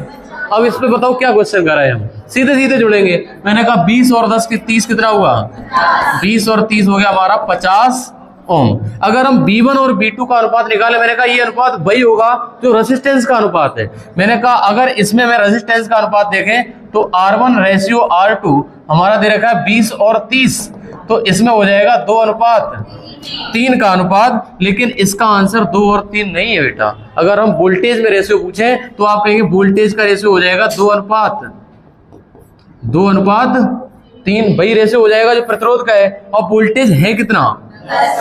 अब इस पे बताओ क्या क्वेश्चन कर रहे हैं हम, सीधे सीधे जुड़ेंगे। मैंने कहा 20 और 10 की 30 कितना हुआ, 20 और 30 हो गया हमारा 50 ओम। अगर हम V1 और V2 का अनुपात निकाले, मैंने कहा ये अनुपात वही होगा जो रेजिस्टेंस का अनुपात है। मैंने कहा अगर इसमें मैं रेजिस्टेंस का अनुपात देखें तो R1 रेशियो R2 हमारा दे रखा है 20 और 30, तो इसमें हो जाएगा 2:3 का अनुपात। लेकिन इसका आंसर 2 और 3 नहीं है बेटा। अगर हम वोल्टेज में रेशियो पूछें तो आप कहेंगे वोल्टेज का रेशियो हो जाएगा 2:3, वही रेशियो हो जाएगा जो प्रतिरोध का है। और वोल्टेज है कितना,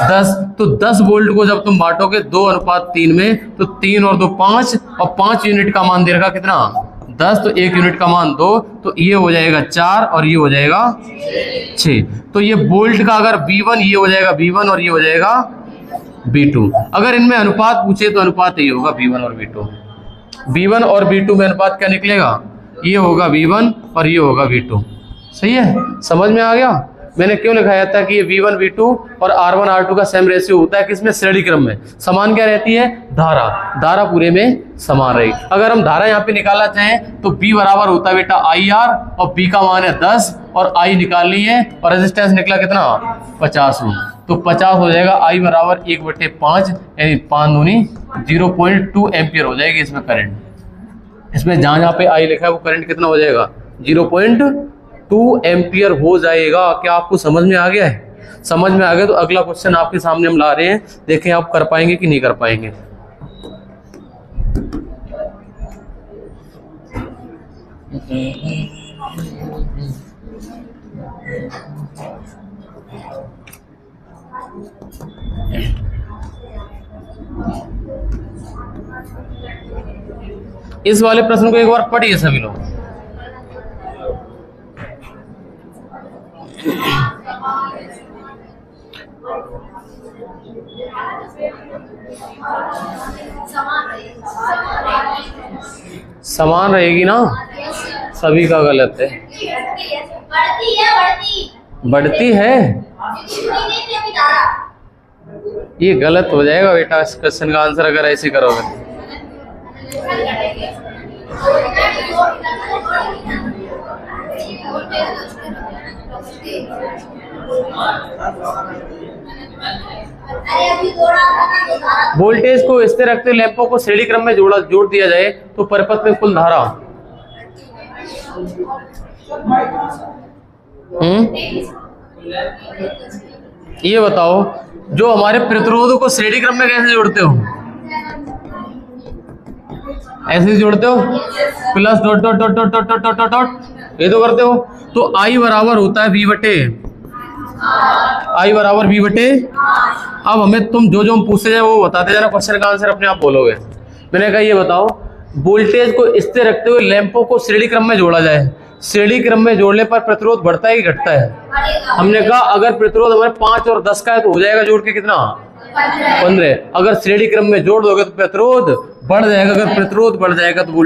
10, तो 10 वोल्ट को जब तुम बांटोगे 2:3 में, तो 3 और 2 5, और 5 यूनिट का मान दे रखा कितना, 10, तो 1 यूनिट का मान 2, तो ये हो जाएगा 4 और ये हो जाएगा 6। तो ये वोल्ट का अगर V1, ये हो जाएगा V1 और ये हो जाएगा V2। अगर इनमें अनुपात पूछे तो अनुपात ये होगा V1 और V2। V1 और V2 में अनुपात क्या निकलेगा, ये होगा V1 और ये होगा V2। सही है, समझ में आ गया मैंने क्यों लिखाया था कि ये V1 V2 और R1 R2 का सेम रेशियो होता है। किसमें, श्रेणी क्रम में। समान क्या रहती है, धारा पूरे में समान रहेगी। अगर हम धारा यहाँ पे निकालना चाहें तो B बराबर होता है बेटा IR, और B का मान है 10 और I निकालनी है, और रेजिस्टेंस निकला कितना, 50 ओम। तो 50 हो जाएगा I बराबर 1/5, यानी 5 दूनी 0.2 एम्पियर हो जाएगी इसमें करंट। इसमें जहां जहां पे I लिखा है वो करंट कितना हो जाएगा, 0.2 एम्पियर हो जाएगा। क्या आपको समझ में आ गया है? समझ में आ गया तो अगला क्वेश्चन आपके सामने हम ला रहे हैं, देखें आप कर पाएंगे कि नहीं कर पाएंगे। इस वाले प्रश्न को एक बार पढ़िए सभी लोग। समान रहेगी ना, सभी का गलत है। बढ़ती है, ये गलत हो जाएगा बेटा इस क्वेश्चन का आंसर अगर ऐसे करोगे। वोल्टेज को स्थिर रखते लैंपों को श्रेणी क्रम में जोड़ दिया जाए तो परिपथ में कुल धारा। ये बताओ, जो हमारे प्रतिरोधों को श्रेणी क्रम में कैसे जोड़ते हो? ऐसे जोड़ते हो, plus dot dot dot dot dot dot dot dot, ये तो करते हो। तो आई बराबर होता है V बटे, आई बराबर V बटे। अब हमें तुम जो हम पूछते जाए वो बताते जाना, क्वेश्चन का आंसर अपने आप बोलोगे। मैंने कहा ये बताओ, वोल्टेज को स्थिर रखते हुए लैंपों को श्रेणी क्रम में जोड़ा जाए, श्रेणी क्रम में जोड़ने पर प्रतिरोध बढ़ता है कि घटता है? हमने कहा अगर प्रतिरोध हमारे 5 और 10 का है तो हो जाएगा जोड़ के कितना? 15। अगर श्रेणी क्रम में जोड़ दोगे तो प्रतिरोध बढ़ जाएगा, अगर प्रतिरोध बढ़ जाएगा तो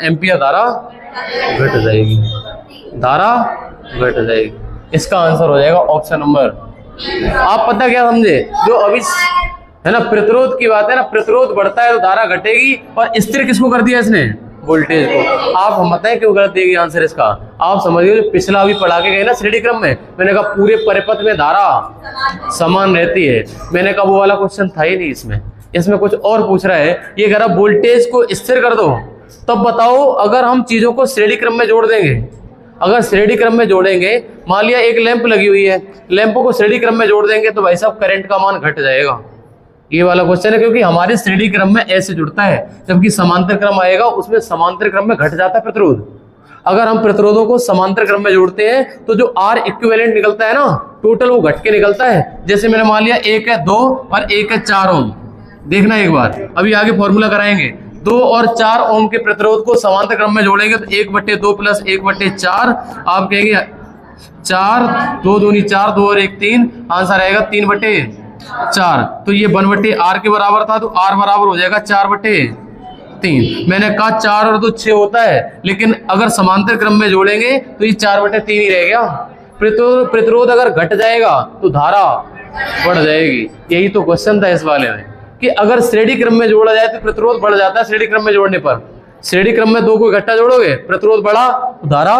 एम्पियर धारा घट जाएगी, धारा घट जाएगी। इसका आंसर हो जाएगा ऑप्शन नंबर। आप पता क्या समझे, जो अभी है ना प्रतिरोध की बात है ना, प्रतिरोध बढ़ता है तो धारा घटेगी, और स्थिर किसको कर दिया इसने? वोल्टेज को। आप हम बताएं क्यों गलत देगी आंसर इसका? आप समझिए, पिछला अभी पढ़ा के गए ना श्रेणी क्रम में, मैंने कहा पूरे परिपथ में धारा समान रहती है। मैंने कहा वो वाला क्वेश्चन था ही नहीं इसमें, इसमें कुछ और पूछ रहा है। ये कह रहा वोल्टेज को स्थिर कर दो, तब बताओ अगर हम चीजों को श्रेणी क्रम में जोड़ देंगे, अगर श्रेणी क्रम में जोड़ेंगे, मान लिया एक लैंप लगी हुई है, लैंपों को श्रेणी क्रम में जोड़ देंगे तो भाई साहब करंट का मान घट जाएगा। ये वाला क्वेश्चन है, क्योंकि हमारे श्रेणी क्रम में ऐसे जुड़ता है, जबकि समांतर क्रम आएगा उसमें समांतर क्रम में घट जाता है प्रतिरोध। अगर हम प्रतिरोधों को समांतर क्रम में जोड़ते हैं तो जो R इक्विवेलेंट निकलता है ना टोटल, वो घट के निकलता है। जैसे मैंने मान लिया एक है 2 और एक है 4 ओम। देखना एक बार, अभी आगे फॉर्मूला कराएंगे। 2 और 4 ओम के प्रतिरोध को समांतर क्रम में जोड़ेंगे तो 1/2 प्लस 1/4, आप कहेंगे 4, 2 दूनी 4, 2 और 1 3, आंसर आएगा 3/4। तो ये 1/R के बराबर था, तो R बराबर हो जाएगा 4/3। मैंने कहा 4 और 2 6 होता है, लेकिन अगर समांतर क्रम में जोड़ेंगे तो ये 4/3 ही रह गया। प्रतिरोध अगर घट जाएगा तो धारा बढ़ जाएगी। यही तो क्वेश्चन था इस वाले में, कि अगर श्रेणी क्रम में जोड़ा जाए तो प्रतिरोध बढ़ जाता है श्रेणी क्रम में जोड़ने पर। श्रेणी क्रम में 2 को इकट्ठा जोड़ोगे, प्रतिरोध बढ़ा तो धारा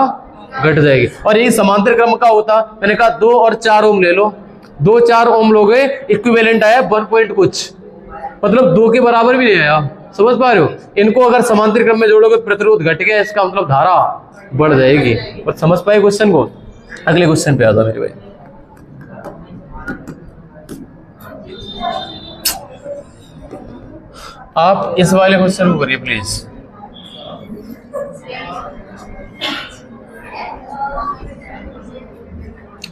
घट जाएगी। और यही समांतर क्रम का होता, मैंने कहा 2 और 4 ओम ले लो, 2 4 ओम लोगे, इक्विवेलेंट आया 1 पॉइंट कुछ, मतलब 2 के बराबर भी नहीं आया। समझ पा रहे हो? इनको अगर समांतर क्रम में जोड़ोगे प्रतिरोध घट गया, इसका मतलब धारा बढ़ जाएगी। और समझ पाए क्वेश्चन को? अगले क्वेश्चन पे आता मेरे भाई। आप इस वाले क्वेश्चन को करिए प्लीज।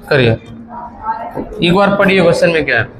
करिए एक बार, पढ़िए क्वेश्चन में क्या है।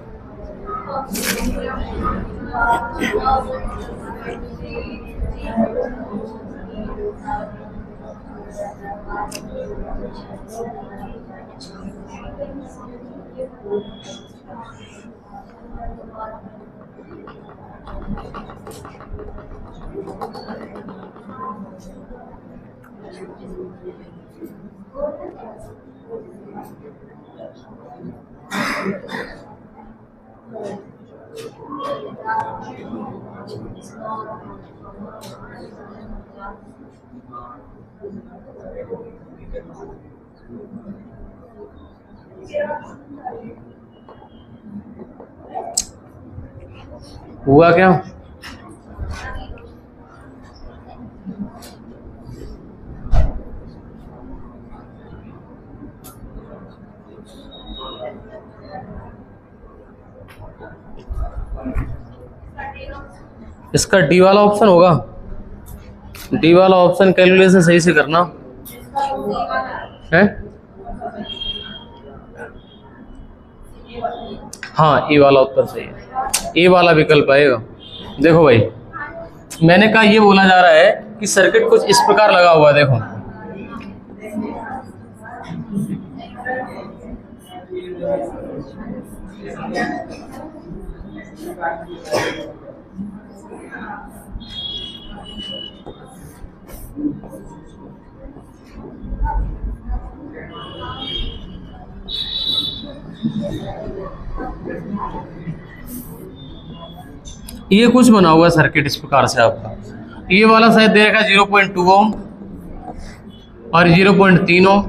हुआ क्या? इसका डी वाला ऑप्शन होगा, डी वाला ऑप्शन कैलकुलेशन सही से करना है। हाँ, ई वाला उत्तर सही है, ए वाला विकल्प आएगा। देखो भाई, मैंने कहा ये बोला जा रहा है कि सर्किट कुछ इस प्रकार लगा हुआ है, देखो ये कुछ बना हुआ है सर्किट इस प्रकार से आपका। ये वाला शायद दे रखा है 0.2 ओम और 0.3 ओम,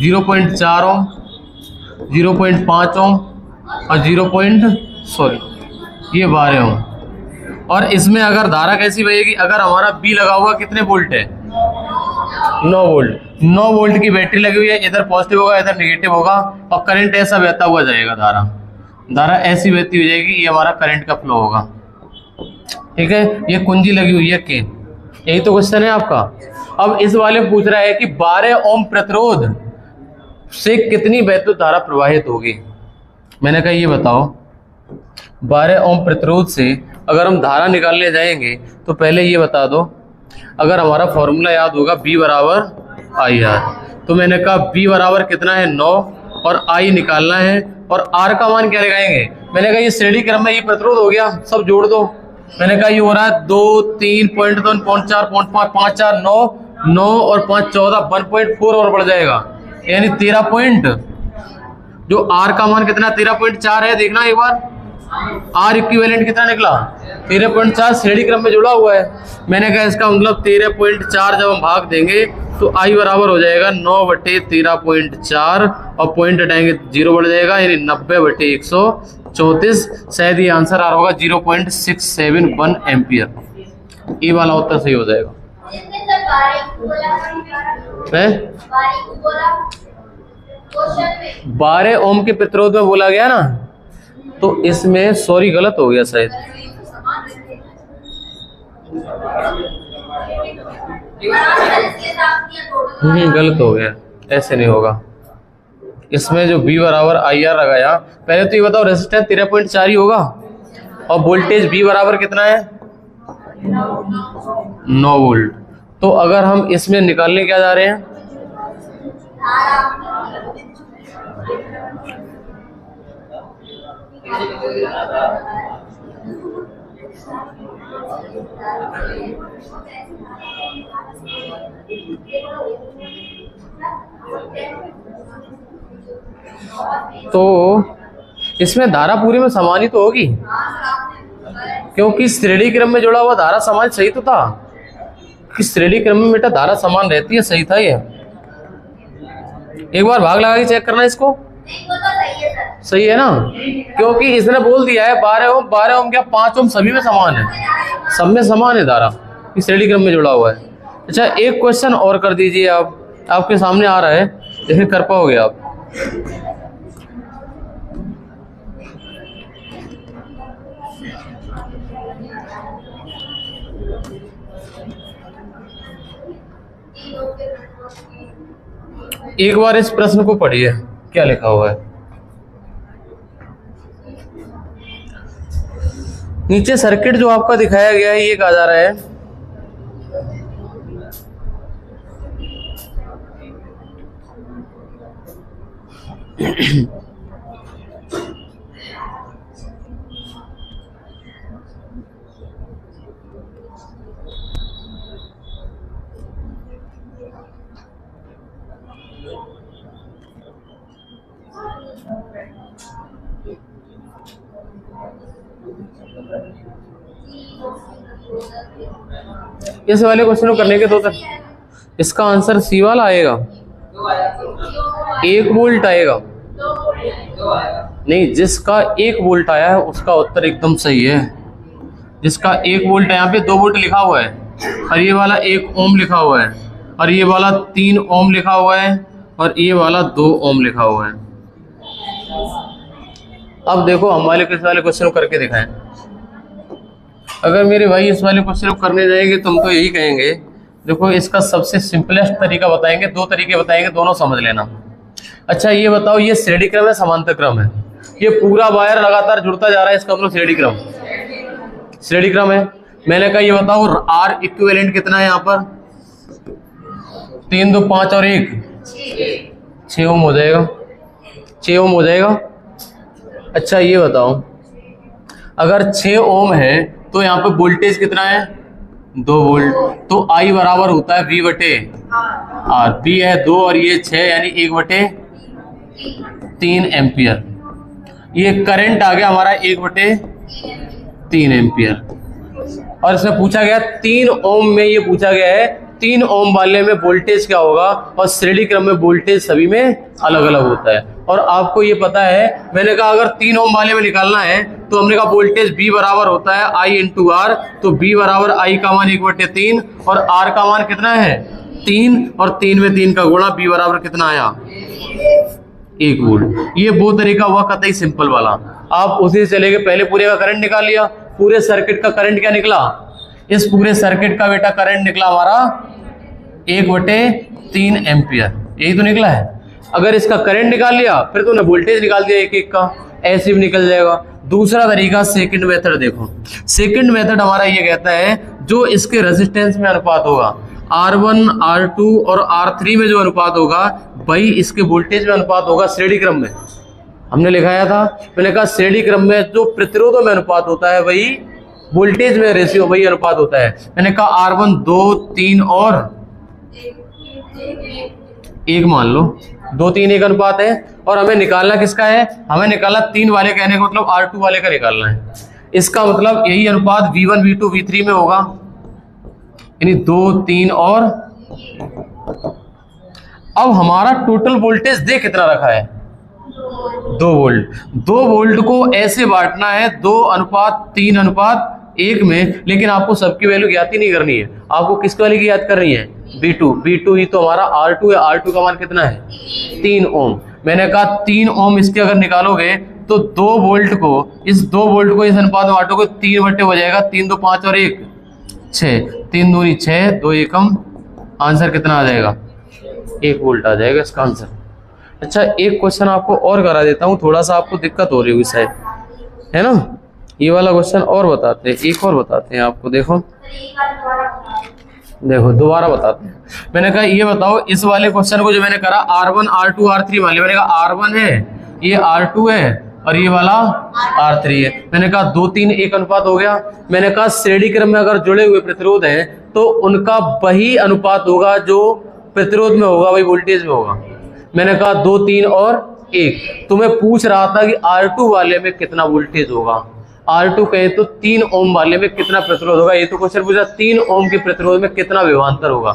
0.4 ओम, 0.5 ओम और 12 ओम। और इसमें अगर धारा कैसी बहेगी, अगर हमारा बी लगा हुआ कितने वोल्ट है, 9 वोल्ट, 9 वोल्ट की बैटरी लगी हुई है, इधर पॉजिटिव होगा इधर नेगेटिव होगा और करंट ऐसा बहता हुआ जाएगा, धारा ऐसी बहती हो जाएगी, ये हमारा करंट का फ्लो होगा। ठीक है, ये कुंजी लगी हुई है के, यही तो क्वेश्चन है आपका। अब इस वाले पूछ रहा है कि 12 ओम प्रतिरोध से कितनी वैद्युत धारा प्रवाहित होगी। मैंने कहा ये बताओ, 12 ओम प्रतिरोध से अगर हम धारा निकालने जाएंगे तो पहले ये बता दो, अगर हमारा फॉर्मूला याद होगा B बराबर आई आर, तो मैंने कहा B बराबर कितना है 9 और I निकालना है और R का मान क्या लगाएंगे। मैंने कहा ये श्रेणी क्रम में ये प्रतिरोध हो गया, सब जोड़ दो। मैंने कहा ये हो रहा है 2, 3, 0.2, 0.4, 0.5, 5, 4, 9 और 5, 14, 1.4 और बढ़ जाएगा, यानी 13 पॉइंट। जो R का मान कितना 13.4 है, देखना एक बार, R इक्विवेलेंट कितना निकला 13.4, श्रेणी क्रम में जुड़ा हुआ है। मैंने कहा इसका मतलब 13.4 जब हम भाग देंगे तो I बराबर हो जाएगा 9/13.4 और पॉइंट हटाएंगे 0 बढ़ जाएगा, यानी 90/134। शायद ये आंसर आ रहा होगा 0.671 एम्पियर। ये वाला उत्तर सही हो जाएगा। 12 ओम के प्रतिरोध में बोला गया ना, तो इसमें सॉरी गलत हो गया शायद, गलत हो गया, ऐसे नहीं होगा। इसमें जो B बराबर आई आर लगाया, पहले तो ये बताओ रेजिस्टेंस 13.4 ही होगा और वोल्टेज B बराबर कितना है 9 वोल्ट। तो अगर हम इसमें निकालने क्या जा रहे हैं, तो इसमें धारा पूरी में समान ही तो होगी, क्योंकि श्रेणी क्रम में जुड़ा हुआ धारा समान सही तो था कि श्रेणी क्रम में बेटा धारा समान रहती है, सही था ये। एक बार भाग लगा के चेक करना इसको, सही है ना, क्योंकि इसने बोल दिया है 12 ओम क्या 5 ओम सभी में समान है, सब में समान है धारा, इस श्रेणी क्रम में जुड़ा हुआ है। अच्छा एक क्वेश्चन और कर दीजिए आप, आपके सामने आ रहा है, देखिए कर पाओगे आप। एक बार इस प्रश्न को पढ़िए, क्या लिखा हुआ है। नीचे सर्किट जो आपका दिखाया गया है ये कहा जा रहा है इस वाले क्वेश्चन को करने के दो तक इसका आंसर सी वाला आएगा, 1 वोल्ट आएगा। नहीं, जिसका 1 वोल्ट आया है उसका उत्तर एकदम सही है। जिसका 1 वोल्ट है, यहाँ पे 2 वोल्ट लिखा हुआ है और ये वाला 1 ओम लिखा हुआ है और ये वाला 3 ओम लिखा हुआ है और ये वाला 2 ओम लिखा हुआ है। अब देखो हम वाले किस वाले क्वेश्चन को करके दिखाएं। अगर मेरे भाई इस वाले क्वेश्चन को करने जाएंगे तो हम तो यही कहेंगे, देखो इसका सबसे सिंपलेस्ट तरीका बताएंगे, 2 तरीके बताएंगे, दोनों समझ लेना। अच्छा ये बताओ, ये श्रेणी क्रम है समांतर क्रम है? ये पूरा वायर लगातार जुड़ता जा रहा है, इसका मतलब श्रेणी क्रम है। मैंने कहा ये बताओ आर इक्विवेलेंट कितना है यहाँ पर, 3 2 5 और 1 6 ओम हो जाएगा, 6 ओम हो जाएगा। अच्छा ये बताओ अगर 6 ओम है तो यहाँ पे वोल्टेज कितना है, 2 वोल्ट, तो आई बराबर होता है V बटे आर। बी है 2 और ये 6 यानी 1 बटे 3 एम्पियर। ये करंट आ गया हमारा 1 बटे 3 एम्पियर। और इसमें पूछा गया 3 ओम में, ये पूछा गया है 3 ओम वाले में वोल्टेज क्या होगा, और श्रेणी क्रम में वोल्टेज सभी में अलग अलग होता है। और आपको ये पता है, मैंने कहा अगर 3 ओम वाले में निकालना है तो हमने कहा वोल्टेज B बराबर होता है I इंटू आर। तो B बराबर I का मान 1 बटे 3 और R का मान कितना है 3, और 3 में 3 का गुणा, B बराबर कितना आया 1 वोल्ट। ये वो तरीका हुआ कतई सिंपल वाला। आप उसी से चले गए, पहले पूरे का करंट निकाल लिया, पूरे सर्किट का करंट क्या निकला, इस पूरे सर्किट का बेटा करंट निकला हमारा 1 बटे 3 एम्पियर, यही तो निकला है। अगर इसका करंट निकाल लिया फिर तुमने वोल्टेज निकाल दिया एक एक का, ऐसे भी निकल जाएगा। दूसरा तरीका सेकंड मेथड देखो। सेकंड मेथड हमारा ये कहता है जो इसके रेजिस्टेंस में अनुपात होगा, R1 R2 और R3 में जो अनुपात होगा वही इसके वोल्टेज में अनुपात होगा श्रेणी क्रम में। हमने लिखाया था, मैंने कहा श्रेणी क्रम में जो प्रतिरोधों में अनुपात होता है वही वोल्टेज में रेशियो वही अनुपात होता है। मैंने कहा R1 2 3 और 1 मान लो, 2 3 1 अनुपात है। और हमें निकालना किसका है, हमें निकालना 3 वाले, कहने का मतलब R2 वाले का निकालना है। इसका मतलब यही अनुपात V1 V2 V3 में होगा, यानी 2 3 और। अब हमारा टोटल वोल्टेज दे कितना रखा है 2 वोल्ट। 2 वोल्ट को ऐसे बांटना है 2:3:1 में, लेकिन आपको सबकी वैल्यू ज्ञात ही नहीं करनी है, आपको किसकी वाली की याद करनी है B2 ही तो हमारा R2 है। R2 का मान कितना है 3 ओम। मैंने कहा 3 ओम इसके अगर निकालोगे तो 2 वोल्ट को इस अनुपात में बांटोगे 3 बटे हो जाएगा, 3 2 5 और 1 6, 3 दूनी 6 2 एकम, आंसर कितना आ जाएगा 1 वोल्ट आ जाएगा इसका आंसर। अच्छा एक क्वेश्चन आपको और करा देता हूँ, थोड़ा सा आपको दिक्कत हो रही होगी शायद, है ना। ये वाला क्वेश्चन और बताते हैं, एक और बताते हैं आपको। देखो दोबारा बताते हैं। मैंने कहा ये बताओ इस वाले क्वेश्चन को जो मैंने करा R1 R2 R3 वाले, मैंने कहा R1 है, ये R2 है और ये वाला R3 है। मैंने कहा 2 3 1 अनुपात हो गया। मैंने कहा श्रेणी क्रम में अगर जुड़े हुए प्रतिरोध हैं तो उनका वही अनुपात होगा जो प्रतिरोध में होगा वही वोल्टेज में होगा। मैंने कहा 2 3 और 1। तुम्हें पूछ रहा था कि R2 वाले में कितना वोल्टेज होगा, R2 कहे तो 3 ओम वाले में कितना प्रतिरोध होगा। ये तो क्वेश्चन पूछा 3 ओम के प्रतिरोध में कितना विभवांतर होगा।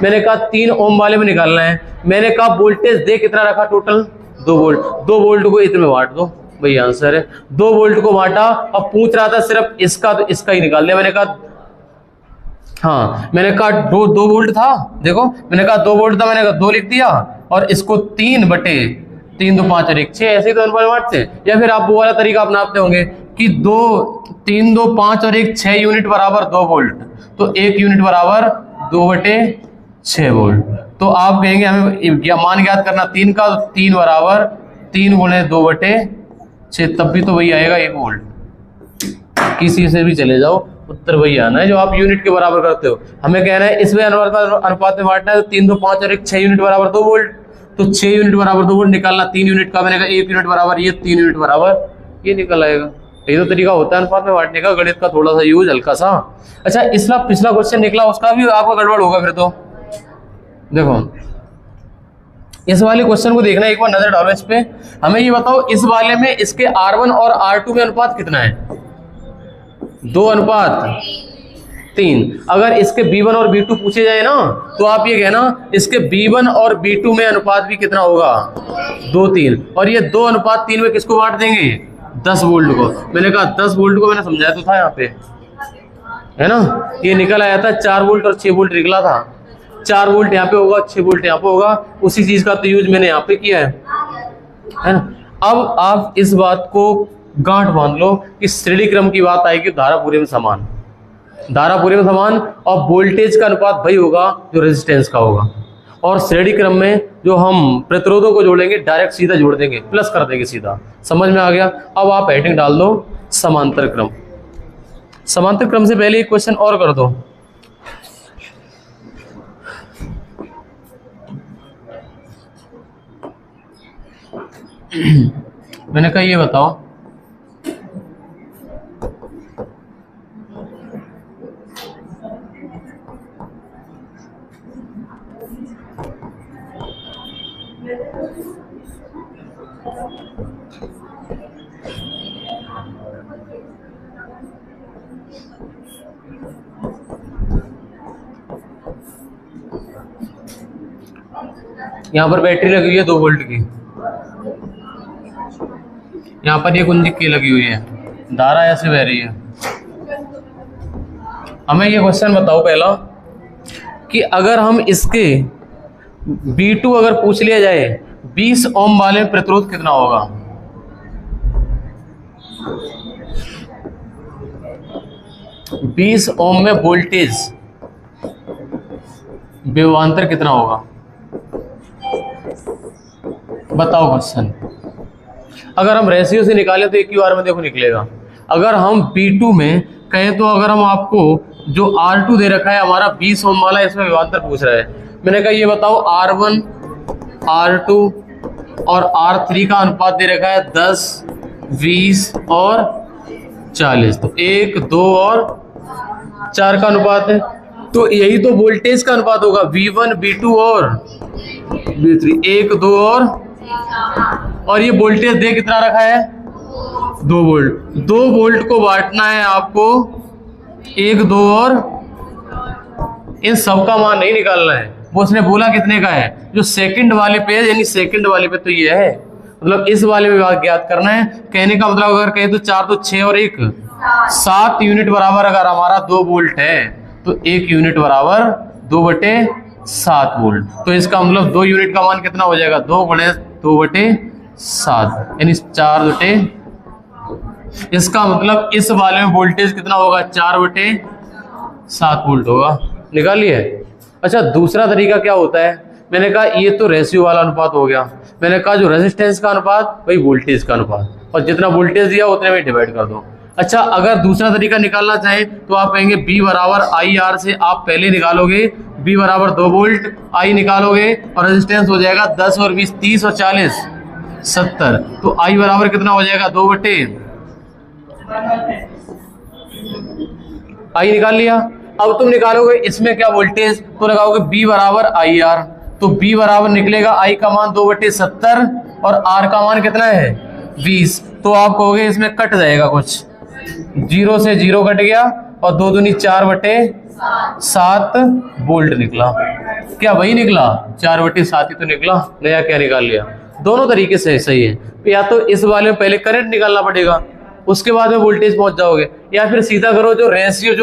मैंने कहा 3 ओम वाले में निकालना है। मैंने कहा वोल्टेज दे कितना रखा टोटल 2 वोल्ट। 2 वोल्ट को इतने में बांट दो, वही आंसर है। 2 वोल्ट को बांटा। अब पूछ रहा था सिर्फ इसका, तो इसका ही निकाल दिया। मैंने कहा हाँ, मैंने कहा 2 वोल्ट था, देखो मैंने कहा 2 वोल्ट था, मैंने कहा 2 लिख दिया और इसको 3 बटे 3 2 5 और 1 6 ऐसे ही तो अनुपात बांटते हैं। या फिर आप वो वाला तरीका अपनाते होंगे कि 2 3 2 5 और 1 6 यूनिट बराबर 2 वोल्ट, तो 1 यूनिट बराबर 2 बटे 6 वोल्ट। तो आप कहेंगे हमें मान ज्ञात करना 3 का, तो 3 बराबर 3 गुणे 2 बटे 6, तब भी तो वही आएगा 1 वोल्ट। किसी से भी चले जाओ उत्तर वही आना है जो आप यूनिट के बराबर करते हो। हमें कहना है इसमें अनुपात में बांटना है, तो 3 2 5 और 1 6 यूनिट बराबर 2 वोल्ट, तो 6 यूनिट बराबर 2 वोल्ट निकालना 3 यूनिट का। मैंने कहा 1 यूनिट बराबर ये, 3 यूनिट बराबर ये निकल आएगा। ये तो तरीका होता है अनुपात में बांटने का, गणित का थोड़ा सा यूज हल्का सा। अच्छा इसका पिछला क्वेश्चन निकला उसका भी आपका गड़बड़ होगा फिर तो। देखो इस वाले क्वेश्चन को देखना, एक बार नजर डालो इस पे। हमें ये बताओ इस वाले में इसके R1 और R2 में अनुपात कितना है 2:3। अगर इसके B1 और B2 पूछे जाए ना तो आप ये कहना इसके B1 और B2 में अनुपात भी कितना होगा 2 3, और ये 2:3 में किसको बांट देंगे 10 वोल्ट को। मैंने कहा 10 वोल्ट को मैंने समझाया तो था यहाँ पे, है ना। ये निकल आया था 4 वोल्ट और 6 वोल्ट निकला था। 4 वोल्ट यहाँ पे होगा, 6 वोल्ट यहाँ पे होगा, उसी चीज का तो यूज मैंने यहाँ पे किया है ना। अब आप इस बात को गांठ बांध लो कि श्रेणी क्रम की बात आएगी धारा पूरे में समान, धारा पूरे में समान, और वोल्टेज का अनुपात वही होगा जो रेजिस्टेंस का होगा। और श्रेणी क्रम में जो हम प्रतिरोधों को जोड़ेंगे डायरेक्ट सीधा जोड़ देंगे, प्लस कर देंगे सीधा। समझ में आ गया। अब आप हेडिंग डाल दो समांतर क्रम। समांतर क्रम से पहले एक क्वेश्चन और कर दो। मैंने कहा ये बताओ, यहां पर बैटरी लगी हुई है 2 वोल्ट की, यहाँ पर ये कुंजी की लगी हुई है, धारा ऐसे बह रही है। हमें ये क्वेश्चन बताओ पहला कि अगर हम इसके B2 अगर पूछ लिया जाए 20 ओम वाले में प्रतिरोध कितना होगा? बीस ओम में वोल्टेज विभवांतर कितना होगा? बताओ क्वेश्चन। अगर हम रेशियो से निकालें तो AQR में देखो निकलेगा। अगर हम B2 में कहें तो अगर हम आपको जो R2 दे रखा है हमारा 20 ओम वाला, इसमें विभवांतर पूछ रहा है। मैंने कहा ये बताओ R1, R2 और R3 का अनुपात दे रखा है 10, 20 और 40। तो 1, 2 और 4 का अनुपात है, तो यही तो वोल्टेज का अनुपात होगा V1, V2 और V3। 1, 2 और ये वोल्टेज दे कितना रखा है? 2 वोल्ट। 2 वोल्ट को बांटना है आपको 1, 2 और इन सब का मान नहीं निकालना है। वो उसने बोला कितने का है, जो सेकंड वाले पे है, यानी सेकंड वाले पे तो ये है, मतलब इस वाले में ज्ञात करना है। कहने का मतलब अगर कहे तो 4 तो 6 और 1 7 यूनिट बराबर अगर हमारा 2 वोल्ट है तो 1 यूनिट बराबर 2/7 वोल्ट। तो इसका मतलब 2 यूनिट का मान कितना हो जाएगा? 2/2/7 यानी 4 इसका मतलब इस वाले में वोल्टेज कितना होगा? 4/7 वोल्ट होगा। निकालिए। अच्छा, दूसरा तरीका क्या होता है? मैंने कहा ये तो रेशियो वाला अनुपात हो गया। मैंने कहा जो रेजिस्टेंस का अनुपात वही वोल्टेज का अनुपात, और जितना वोल्टेज दिया उतने में डिवाइड कर दो। अच्छा, अगर दूसरा तरीका निकालना चाहे तो आप कहेंगे B बराबर IR से आप पहले निकालोगे, B बराबर 2 वोल्ट, I निकालोगे और रेजिस्टेंस हो जाएगा 10 और 20 30 और 40 70। तो I बराबर कितना हो जाएगा? 2/। I निकाल लिया। अब तुम निकालोगे इसमें क्या वोल्टेज, तो लगाओगे B बराबर IR, तो B बराबर निकलेगा I का मान 2/70 और R का मान कितना है? 20। तो आप कहोगे इसमें कट जाएगा कुछ, 0 से 0 कट गया और 2 दूनी 4/7 वोल्ट निकला। क्या वही निकला? 4/7 ही तो निकला, नया क्या निकाल लिया? दोनों तरीके से सही है। या तो इस वाले में पहले करंट निकालना पड़ेगा, उसके बाद में वोल्टेज पहुंच जाओगे, या फिर सीधा करो जो रेशियो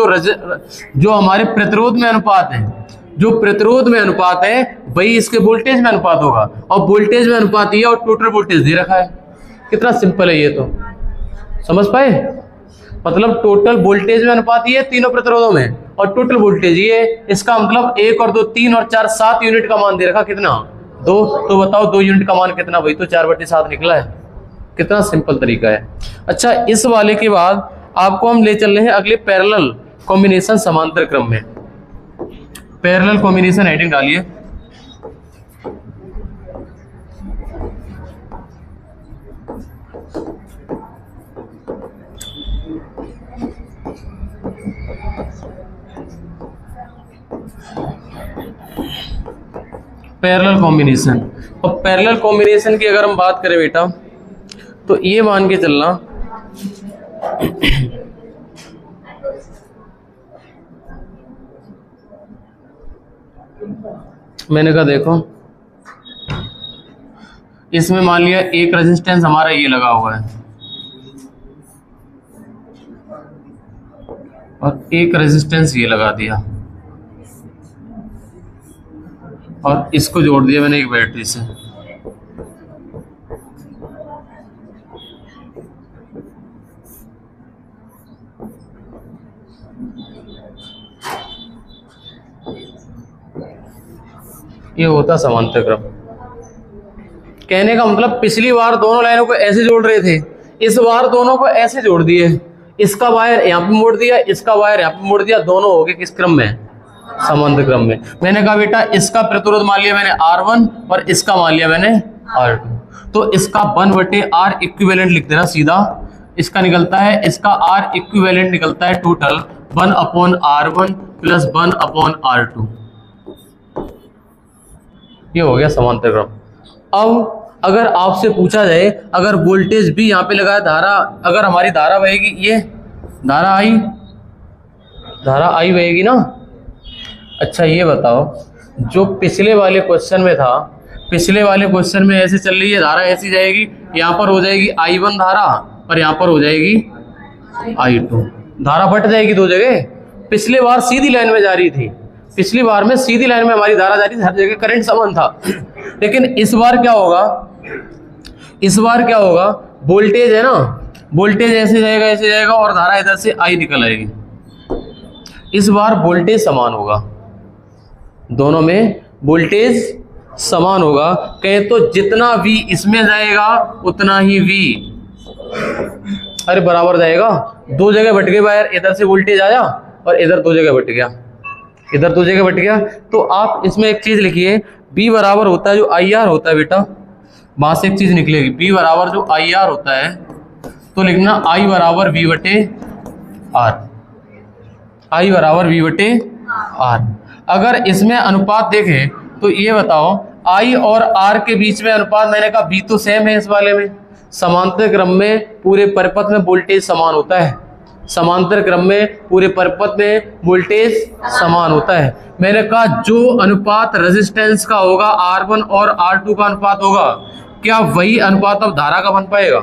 जो हमारे प्रतिरोध में अनुपात है, जो प्रतिरोध में अनुपात है वही इसके वोल्टेज में अनुपात होगा, और वोल्टेज में अनुपात ये और टोटल वोल्टेज दे रखा है। कितना सिंपल है ये, तो समझ पाए? मतलब टोटल वोल्टेज में अनुपात ये तीनों प्रतिरोधों में, और टोटल वोल्टेज ये, इसका मतलब 1 और 2 3 और 4 7 यूनिट का मान दे रखा। कितना? 2। तो बताओ 2 यूनिट का मान कितना? वही तो 4/7 निकला है। कितना सिंपल तरीका है। अच्छा, इस वाले के बाद आपको हम ले चल रहे हैं अगले पैरेलल कॉम्बिनेशन समांतर क्रम में। पैरेलल कॉम्बिनेशन हेडिंग डालिए। Parallel combination. और पैरेलल कॉम्बिनेशन की अगर हम बात करें बेटा, तो ये मान के चलना मैंने कहा देखो, इसमें मान लिया एक रेजिस्टेंस हमारा ये लगा हुआ है और एक रेजिस्टेंस ये लगा दिया, और इसको जोड़ दिया मैंने एक बैटरी से। ये होता समांतर क्रम। कहने का मतलब पिछली बार दोनों लाइनों को ऐसे जोड़ रहे थे, इस बार दोनों को ऐसे जोड़ दिए। इसका वायर यहाँ पे मोड़ दिया, इसका वायर यहाँ पे मोड़ दिया, दोनों हो गए किस क्रम में? समांतर क्रम में। मैंने कहा बेटा इसका प्रतिरोध मान लिया मैंने R1 और इसका मान लिया मैंने R2, तो इसका 1/R इक्विवेलेंट लिख देना सीधा। इसका निकलता है, इसका R इक्विवेलेंट निकलता है टोटल 1/R1 प्लस 1/R2। ये हो गया समांतर क्रम। अब अगर आपसे पूछा जाए, अगर वोल्टेज भी यहाँ पे लगा है, धारा अगर हमारी धारा बहेगी, ये धारा आई बहेगी ना। अच्छा ये बताओ, जो पिछले वाले क्वेश्चन में था, पिछले वाले क्वेश्चन में ऐसे चल रही है धारा, ऐसी जाएगी, यहाँ पर हो जाएगी I1 धारा और यहाँ पर हो जाएगी I2 धारा, बट जाएगी दो जगह। पिछले बार सीधी लाइन में जा रही थी, पिछली बार में सीधी लाइन में हमारी धारा जा रही थी, हर जगह करंट समान था। लेकिन इस बार क्या होगा, इस बार क्या होगा, वोल्टेज है ना, वोल्टेज ऐसे जाएगा और धारा इधर से आई निकल आएगी। इस बार वोल्टेज समान होगा, दोनों में वोल्टेज समान होगा। कहें तो जितना V इसमें जाएगा उतना ही V अरे बराबर जाएगा। दो जगह बट गए वायर, इधर से वोल्टेज आया और इधर दो जगह बट गया, इधर दो जगह बट गया। तो आप इसमें एक चीज लिखिए, B बराबर होता है जो IR होता है बेटा, वहां से एक चीज निकलेगी, B बराबर जो IR होता है, तो लिखना I बराबर V/R, I बराबर V/R। अगर इसमें अनुपात देखें तो ये बताओ, I और R के बीच में अनुपात, मैंने कहा B तो सेम है इस वाले में। समांतर क्रम में पूरे परिपथ में वोल्टेज समान होता है, समांतर क्रम में पूरे परिपथ में वोल्टेज समान होता है। मैंने कहा जो अनुपात रेजिस्टेंस का होगा, R1 और R2 का अनुपात होगा, क्या वही अनुपात अब धारा का बन पाएगा?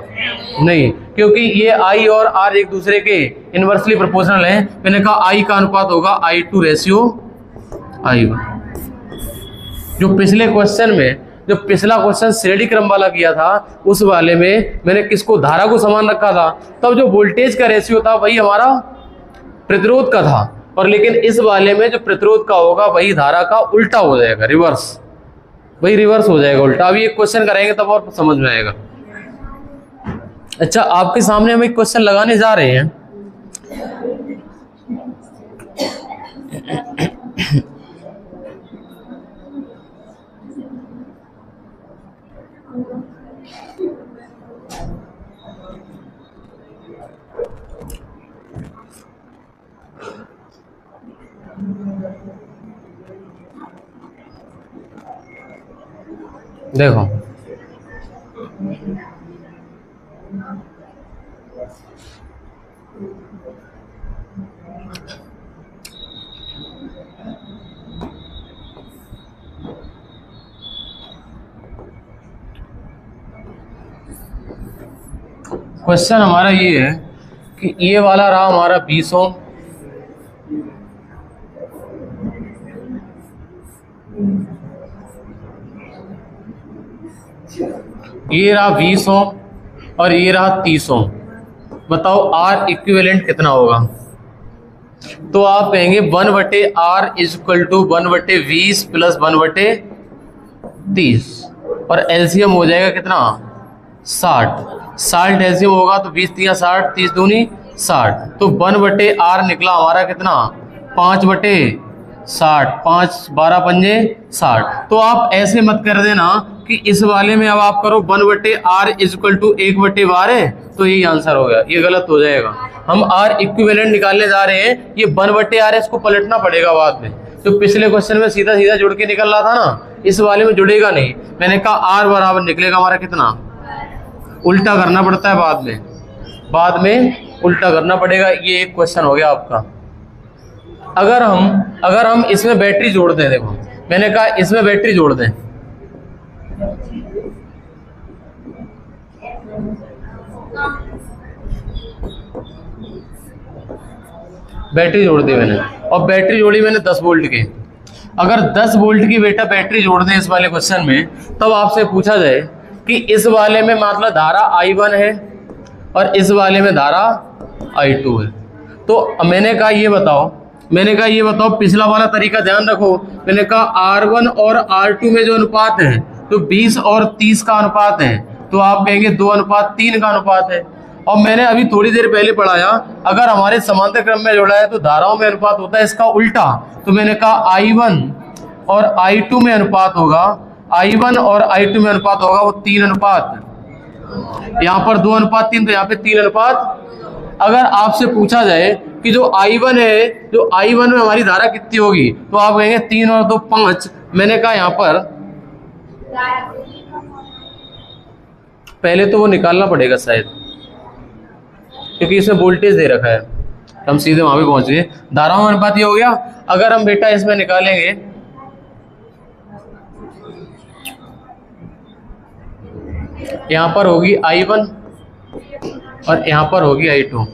नहीं, क्योंकि ये I और R एक दूसरे के इनवर्सली प्रोपोर्शनल हैं। मैंने कहा I का अनुपात होगा I2:I1। जो पिछले क्वेश्चन में, जो पिछला क्वेश्चन श्रेणी क्रम वाला किया था, उस वाले में मैंने किसको, धारा को समान रखा था, तब जो वोल्टेज का रेशियो था वही हमारा प्रतिरोध का था। और लेकिन इस वाले में जो प्रतिरोध का होगा वही धारा का उल्टा हो जाएगा, रिवर्स, वही रिवर्स हो जाएगा, उल्टा। अभी एक क्वेश्चन कराएंगे तब और समझ में आएगा। अच्छा, आपके सामने हम एक क्वेश्चन लगाने जा रहे हैं। देखो, क्वेश्चन हमारा ये है कि ये वाला रहा हमारा 20 ओम, ये रहा 20 ओम और ये रहा 30 ओम। बताओ R इक्विवेलेंट कितना होगा? तो आप कहेंगे 1/R = 1/20 प्लस 1/30 और एलसीएम हो जाएगा कितना? 60 एलसीएम होगा तो 20 × 60, 30 दूनी 60, तो 1/R निकला हमारा कितना? 5/60, 5 12 पंजे 60। तो आप ऐसे मत कर देना कि इस वाले में अब आप करो 1/R = 1/12, तो यही आंसर हो गया, ये गलत हो जाएगा। हम R इक्विवेलेंट निकालने जा रहे हैं, ये 1/R इसको पलटना पड़ेगा बाद में। जो पिछले क्वेश्चन में सीधा सीधा जुड़ के निकल रहा था ना, इस वाले में जुड़ेगा नहीं। मैंने कहा R बराबर निकलेगा हमारा कितना? उल्टा करना पड़ता है बाद में उल्टा करना पड़ेगा। ये एक क्वेश्चन हो गया आपका। अगर हम इसमें बैटरी जोड़ दें, देखो मैंने कहा इसमें बैटरी जोड़ दें, बैटरी जोड़ दी मैंने, और बैटरी जोड़ी मैंने 10 वोल्ट की। अगर 10 वोल्ट की बेटा बैटरी जोड़ दें इस वाले क्वेश्चन में, तब आपसे पूछा जाए कि इस वाले में मतलब धारा I1 है और इस वाले में धारा I2 है, तो मैंने कहा ये बताओ पिछला वाला तरीका ध्यान रखो। मैंने कहा R1 और R2 में जो अनुपात है तो 20 और 30 का अनुपात है, तो आप कहेंगे 2:3 का अनुपात है। और मैंने अभी थोड़ी देर पहले पढ़ाया, अगर हमारे समांतर क्रम में जोड़ा है तो धाराओं में अनुपात होता है इसका उल्टा। तो मैंने कहा I1 और I2 में अनुपात होगा, I1 और I2 में अनुपात होगा वो 3 अनुपात, यहाँ पर 2 अनुपात 3, तो यहाँ पे 3 अनुपात। अगर आपसे पूछा जाए कि जो I1 है, जो I1 में हमारी धारा कितनी होगी, तो आप कहेंगे 3 और 2 5। मैंने कहा यहाँ पर पहले तो वो निकालना पड़ेगा शायद, क्योंकि इसमें वोल्टेज दे रखा है, हम सीधे वहां पे पहुंच गए। धाराओं में अनुपात ये हो गया। अगर हम बेटा इसमें निकालेंगे, यहां पर होगी I1 और यहां पर होगी I2,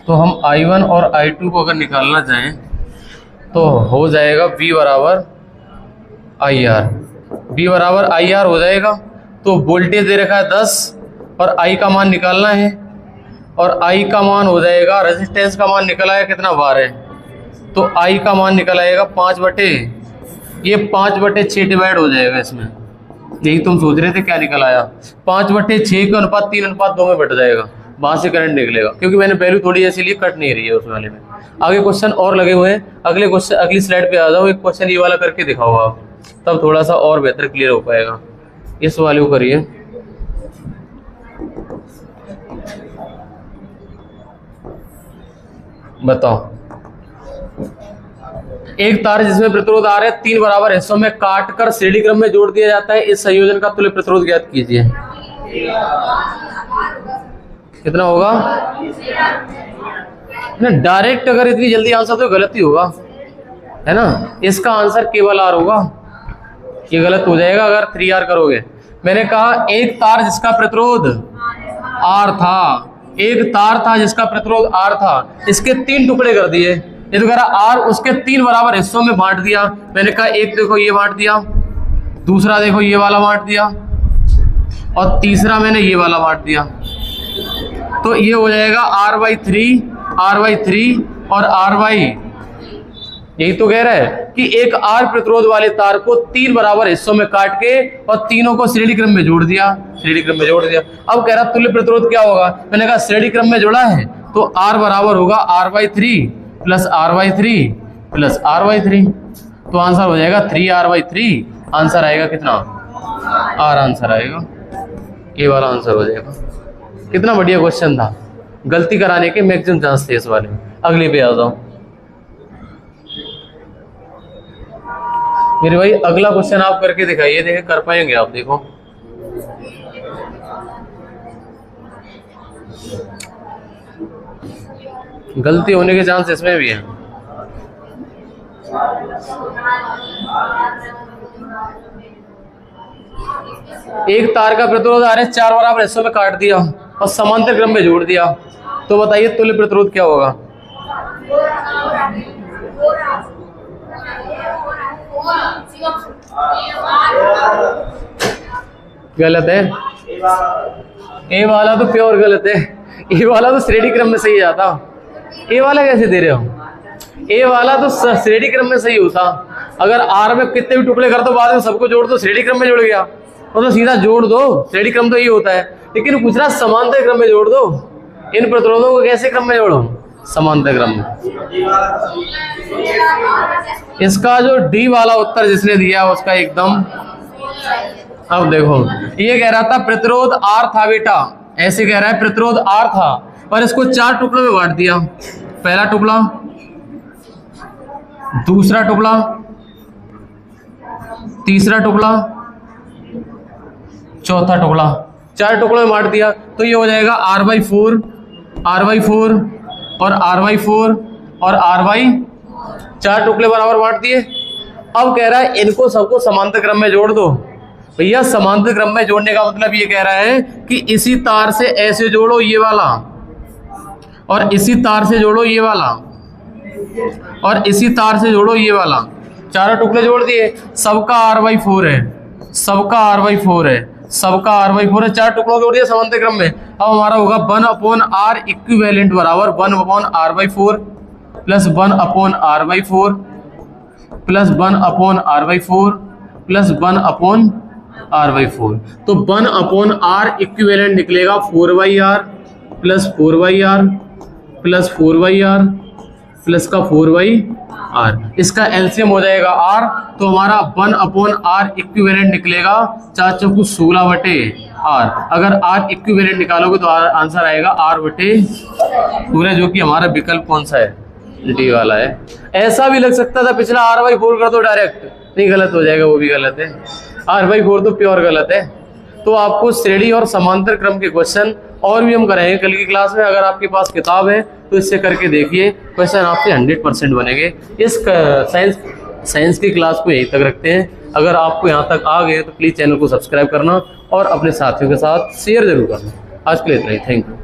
तो हम I1 और I2 को अगर निकालना चाहें तो हो जाएगा V बराबर IR। V बराबर IR हो जाएगा। तो वोल्टेज दे रखा है 10 और I का मान निकालना है, और I का मान हो जाएगा, रेजिस्टेंस का मान निकल आया कितना 12, तो I का मान निकल आएगा 5/6 डिवाइड हो जाएगा इसमें। यही तुम सोच रहे थे क्या निकल आया, 5/6 का अनुपात 3:2 में बट जाएगा, वहां से करंट निकलेगा, क्योंकि मैंने वैल्यू थोड़ी ऐसी लिए कट नहीं रही है उस वाले में। आगे क्वेश्चन और लगे हुए हैं, अगले क्वेश्चन अगली स्लाइड पे आ जाओ, एक क्वेश्चन ये वाला करके दिखाओ आप, तब थोड़ा सा और बेहतर क्लियर हो पाएगा। इस वाले को करिए। बताओ, एक तार जिसमें प्रतिरोध आ रहे 3 बराबर हिस्सों में काटकर श्रेणी क्रम में जोड़ दिया जाता है, इस संयोजन का तुल्य प्रतिरोध ज्ञात कीजिए। कितना होगा ना? डायरेक्ट अगर इतनी जल्दी आंसर तो गलत ही होगा, है ना। इसका आंसर केवल R होगा, ये गलत हो जाएगा अगर 3R करोगे। मैंने कहा एक तार जिसका प्रतिरोध R था, एक तार था जिसका प्रतिरोध R था, इसके 3 टुकड़े कर दिए। ये तो कह रहा R उसके 3 बराबर हिस्सों में बांट दिया। मैंने कहा एक देखो ये बांट दिया, दूसरा देखो ये वाला बांट दिया, और तीसरा मैंने ये वाला बांट दिया। तो ये हो जाएगा R/3 और R/, यही तो कह रहा है कि एक R प्रतिरोध वाले तार को 3 बराबर हिस्सों में काट के और तीनों को श्रेणी क्रम में जोड़ दिया, श्रेणी क्रम में जोड़ दिया। अब कह रहा तुल्य प्रतिरोध क्या होगा, मैंने कहा श्रेणी क्रम में जोड़ा है तो R बराबर होगा R/3 plus R/3 plus R/3, तो आंसर हो जाएगा 3R/3। आंसर आएगा कितना, R आंसर आएगा, ये वाला आंसर हो जाएगा। कितना बढ़िया क्वेश्चन था, गलती कराने के मैक्सिमम चांस थे इस वाले में। अगले पे आ जाओ मेरे भाई, अगला क्वेश्चन आप करके दिखाइए, देखें कर पाएंगे आप। देखो गलती होने के चांस इसमें भी है। एक तार का प्रतिरोध आ रहा है 4 बराबर हिस्सों में काट दिया और समांतर क्रम में जोड़ दिया, तो बताइए तुल्य प्रतिरोध क्या होगा। गलत है, ए वाला तो प्योर गलत है। ए वाला तो श्रेणी क्रम में सही जाता, ए वाला कैसे दे रहे हो, ए वाला तो श्रेणी क्रम में सही होता। अगर R में कितने भी टुकड़े कर दो, बाद में सबको जोड़ दो, श्रेणी क्रम में जुड़ गया, तो सीधा जोड़ दो, श्रेणी क्रम तो ये होता है। लेकिन पूछ रहा समांतर क्रम में जोड़ दो, इन प्रतिरोधों को कैसे क्रम में जोड़ो, समांतर क्रम में। इसका जो डी वाला उत्तर जिसने दिया उसका एकदम। अब देखो ये कह रहा था प्रतिरोध R था बेटा, ऐसे कह रहा है प्रतिरोध R था, पर इसको 4 टुकड़ों में बांट दिया। पहला टुकड़ा, दूसरा टुकड़ा, तीसरा टुकड़ा, चौथा टुकड़ा, 4 टुकड़ों में बांट दिया। तो ये हो जाएगा R/4 और R/4 और R/, 4 टुकड़े बराबर बांट दिए। अब कह रहा है इनको सबको समांतर क्रम में जोड़ दो। भैया समांतर क्रम में जोड़ने का मतलब ये कह रहा है कि इसी तार से ऐसे जोड़ो ये वाला, और इसी तार से जोड़ो ये वाला, और इसी तार से जोड़ो ये वाला। 4 टुकड़े जोड़ दिए, सबका R/4 है, सबका R/4 है, सबका R/4 है, 4 टुकड़ों जोड़ दिया समांतर क्रम में। अब हमारा होगा 1/R इक्विवेलेंट बराबर 1/R/4 plus 1/R/4 plus 1/R/4 plus 1/R/4 r/4। तो 1/r इक्विवेलेंट निकलेगा 4/r plus 4/r plus 4/r plus का 4/r। इसका एलसीएम हो जाएगा r, तो हमारा 1/r इक्विवेलेंट निकलेगा 4 चौकू 16/r। अगर r इक्विवेलेंट निकालोगे तो आंसर आएगा r/16, जो कि हमारा विकल्प कौन सा है, डी वाला है। ऐसा भी लग सकता था, पिछला r/4 कर दो डायरेक्ट, नहीं गलत हो जाएगा, वो भी गलत है। r/4 तो प्योर गलत है। तो आपको श्रेणी और समांतर क्रम के क्वेश्चन और भी हम कराएंगे कल की क्लास में। अगर आपके पास किताब है तो इससे करके देखिए, क्वेश्चन आपसे 100% बनेंगे। इस साइंस की क्लास को यहीं तक रखते हैं। अगर आपको यहाँ तक आ गए तो प्लीज़ चैनल को सब्सक्राइब करना और अपने साथियों के साथ शेयर जरूर करना। आज के लिए इतना ही, थैंक यू।